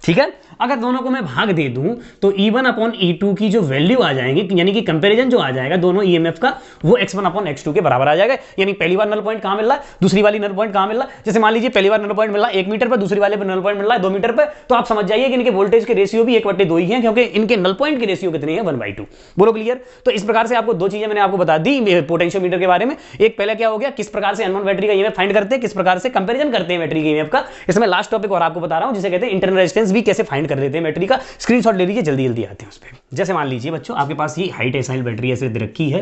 ठीक है। अगर दोनों को मैं भाग दे दूं तो E1/E2 की जो वैल्यू आ जाएगी, यानी कि कंपैरिजन जो आ जाएगा दोनों ईएमएफ का, वो x1/x2 के बराबर आ जाएगा। यानी पहली बार नल पॉइंट कहां मिल रहा है, दूसरी वाली नल पॉइंट कहां मिल रहा है। जैसे मान लीजिए पहली बार नल पॉइंट मिल रहा है 1 मीटर पर, दूसरी वाले पर नल पॉइंट मिल रहा है 2 मीटर पर, तो आप समझ जाइए कि इनके वोल्टेज के रेशियो भी 1/2 ही है, क्योंकि इनके नल पॉइंट की रेशियो कितनी है? 1/2। बोलो क्लियर? तो इस प्रकार से आपको 2 चीजें मैंने आपको बता दी पोटेंशियोमीटर के बारे में। एक पहले क्या हो गया, किस प्रकार से अननोन बैटरी का ईएमएफ फाइंड करते हैं, किस प्रकार से कंपैरिजन करते हैं बैटरी के ईएमएफ का। इसमें लास्ट टॉपिक और आपको बता रहा हूं, जिसे कहते हैं इंटरनल रेजिस्टेंस भी कैसे फाइंड कर लेते हैं बैटरी का। स्क्रीनशॉट ले लीजिए, जल्दी जल्दी आते हैं उस पर। जैसे मान लीजिए बच्चों आपके पास ये हाई टेंसाइल बैटरी ऐसे रखी है,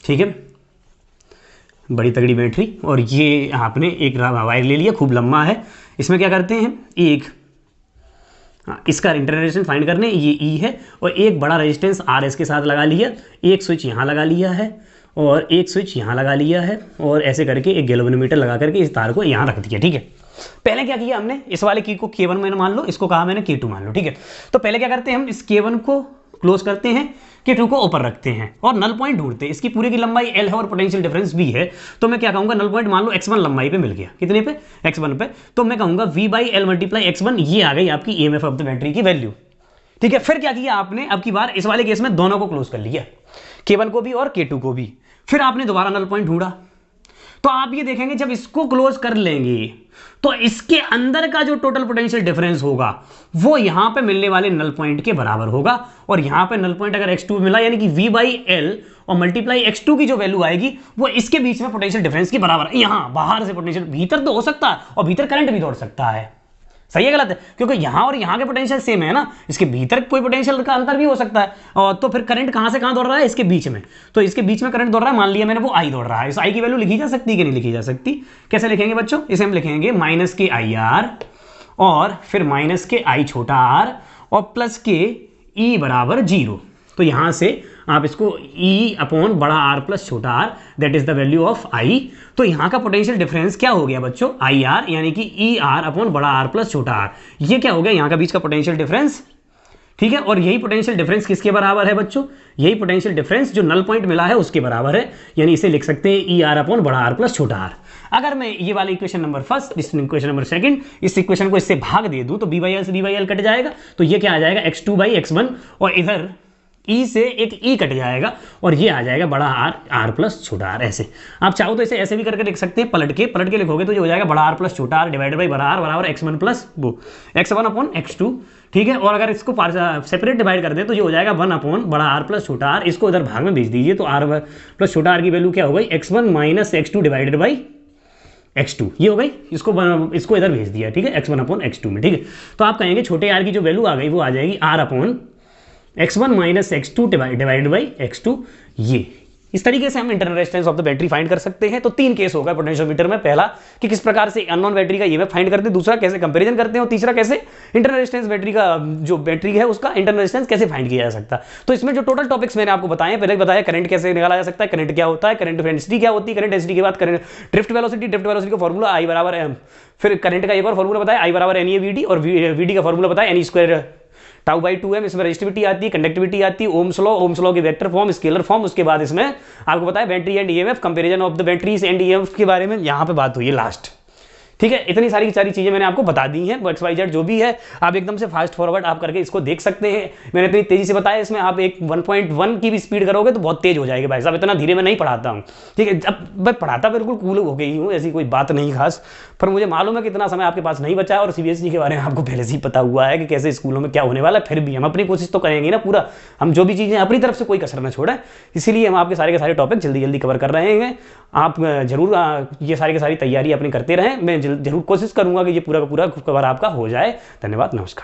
ठीक है, बड़ी तगड़ी बैटरी, और ये आपने एक वायर ले लिया, खूब लंबा है। इसमें क्या करते हैं, एक इसका इंटरनल रेजिस्टेंस फाइंड करने, ये E है, और एक बड़ा रेजिस्टेंस RS के साथ लगा लिया, एक स्विच यहाँ लगा लिया है और एक स्विच यहाँ लगा लिया है, और ऐसे करके एक गैल्वेनोमीटर लगा करके इस तार को यहाँ रख दिया, ठीक है। पहले क्या किया हमने, इस वाले की को K1 मैंने मान लो, इसको कहा मैंने K2 मान लो, ठीक है। तो पहले क्या करते हैं हम, इस K1 को क्लोज करते हैं, K2 को ऊपर रखते हैं और नल पॉइंट ढूंढते हैं। इसकी पूरी की लंबाई L है और पोटेंशियल डिफरेंस V है, तो मैं क्या कहूंगा, नल पॉइंट मान लो x1 लंबाई पे मिल गया, कितने पे, x1 पे, तो मैं कहूंगा V/L मल्टीप्लाई x1, ये आ गई आपकी EMF ऑफ द बैटरी की वैल्यू। ठीक है, फिर क्या किया आपने, अब की बार इस वाले केस में दोनों को क्लोज कर लिया, K1 को भी और K2 को भी। फिर आपने दोबारा नल पॉइंट ढूंढा, तो आप ये देखेंगे जब इसको क्लोज कर लेंगे तो इसके अंदर का जो टोटल पोटेंशियल डिफरेंस होगा वो यहां पे मिलने वाले नल पॉइंट के बराबर होगा। और यहां पे नल पॉइंट अगर x2 मिला यानी कि V/L और मल्टीप्लाई x2 की जो वैल्यू आएगी वो इसके बीच में पोटेंशियल डिफरेंस के बराबर है। यहां बाहर से पोटेंशियल, भीतर तो हो सकता है और भीतर करंट भी दौड़ सकता है, सही है गलत है, क्योंकि यहां और यहां के पोटेंशियल सेम है ना, इसके भीतर कोई पोटेंशियल का अंतर भी हो सकता है। और तो फिर करंट कहां से कहां दौड़ रहा है, इसके बीच में, तो इसके बीच में करंट दौड़ रहा है, मान लिया मैंने वो I दौड़ रहा है। इस I की वैल्यू लिखी जा सकती है कि नहीं लिखी जा सकती, कैसे लिखेंगे बच्चों, इसे हम लिखेंगे माइनस के IR और फिर माइनस के I छोटा r और प्लस के E बराबर 0। तो यहां से आप इसको E अपॉन बड़ा R प्लस छोटा r, that is the value of I। तो यहां का पोटेंशियल डिफरेंस क्या हो गया बच्चों, IR यानी कि ER अपॉन बड़ा R प्लस छोटा r, ये क्या हो गया यहां का बीच का पोटेंशियल डिफरेंस। ठीक है, और यही पोटेंशियल डिफरेंस किसके बराबर है बच्चों, यही पोटेंशियल डिफरेंस जो नल पॉइंट मिला है उसके बराबर है, यानी इसे लिख सकते हैं ER अपॉन बड़ा R प्लस छोटा r। अगर मैं ये वाला इक्वेशन नंबर फर्स्ट, इस इक्वेशन नंबर सेकंड, इस इक्वेशन को इससे भाग दे दूं तो B/L से B/L कट जाएगा, तो ये क्या आ जाएगा x2/x1 और इधर E से एक E कट जाएगा और ये आ जाएगा बड़ा R प्लस छोटा r। ऐसे आप चाहो तो इसे ऐसे भी करके लिख सकते हैं, पलट के लिखोगे तो ये हो जाएगा बड़ा R प्लस छोटा r डिवाइडेड बाई बड़ा R बराबर x1 प्लस वो x1 अपॉन x2। ठीक है, और अगर इसको सेपरेट डिवाइड कर दे तो ये हो जाएगा 1 अपॉन बड़ा R प्लस छोटा r। इसको इधर भाग में भेज दीजिए तो R प्लस छोटा r की वैल्यू क्या हो गई, x1 minus x2 divided by x2, ये हो गई। इसको इधर भेज दिया, ठीक है, x1 अपॉन x2 में। ठीक है, तो आप कहेंगे छोटे r की जो वैल्यू आ गई वो आ जाएगी R upon x1 minus x2 divided by x2। ये इस तरीके से हम internal resistance of the battery find कर सकते हैं। तो तीन केस होगा पोटेंशियोमीटर में, पहला कि किस प्रकार से अननोन बैटरी का ईएमएफ फाइंड करते हैं, दूसरा कैसे कंपैरिजन करते हैं और तीसरा कैसे इंटरनल रेजिस्टेंस बैटरी का जो बैटरी है उसका इंटरनल रेजिस्टेंस कैसे फाइंड किया जा सकता है। तो इसमें जो टोटल टॉपिक्स मैंने आपको बताए, पहले बताया करंट कैसे निकाला जा सकता है, करंट क्या होता है, करंट डेंसिटी क्या होती है, करंट डेंसिटी के बाद करंट ड्रिफ्ट वेलोसिटी का फॉर्मूला I बराबर m, फिर करंट का एक और फॉर्मूला बताया I बराबर NEVD और VD का फॉर्मूला बताया NE square tau by 2m। इसमें रेजिस्टिविटी आती है, कंडक्टिविटी आती है, ओम्स लॉ की वेक्टर फॉर्म, स्केलर फॉर्म। उसके बाद इसमें आपको बताया battery and EMF, comparison of the batteries and EMF के बारे में यहाँ पे बात हुई है लास्ट। ठीक है, इतनी सारी चीजें मैंने आपको बता दी हैं। XYZ जो भी है आप एकदम से फास्ट फॉरवर्ड आप करके इसको देख सकते हैं। मैंने इतनी तेजी से बताया, इसमें आप एक 1.1 की भी स्पीड करोगे तो बहुत तेज हो जाएगी भाई साहब, इतना धीरे मैं नहीं पढ़ाता हूँ। ठीक है, अब मैं पढ़ाता बिल्कुल कूल हो गई हूँ, ऐसी कोई बात नहीं खास, पर मुझे मालूम है कि इतना समय आपके पास नहीं बचा है और CBSE के बारे में आपको पहले से ही पता हुआ है कि कैसे स्कूलों में क्या होने वाला है। फिर भी हम अपनी कोशिश तो करेंगे ना पूरा, हम जो भी चीज़ें अपनी तरफ से कोई कसर न छोड़ें, इसीलिए हम आपके सारे के सारे टॉपिक जल्दी जल्दी कवर कर रहे हैं। आप जरूर ये सारी की सारी तैयारी अपनी करते रहें, मैं जरूर कोशिश करूंगा कि ये पूरा का पूरा कवर आपका हो जाए। धन्यवाद, नमस्कार।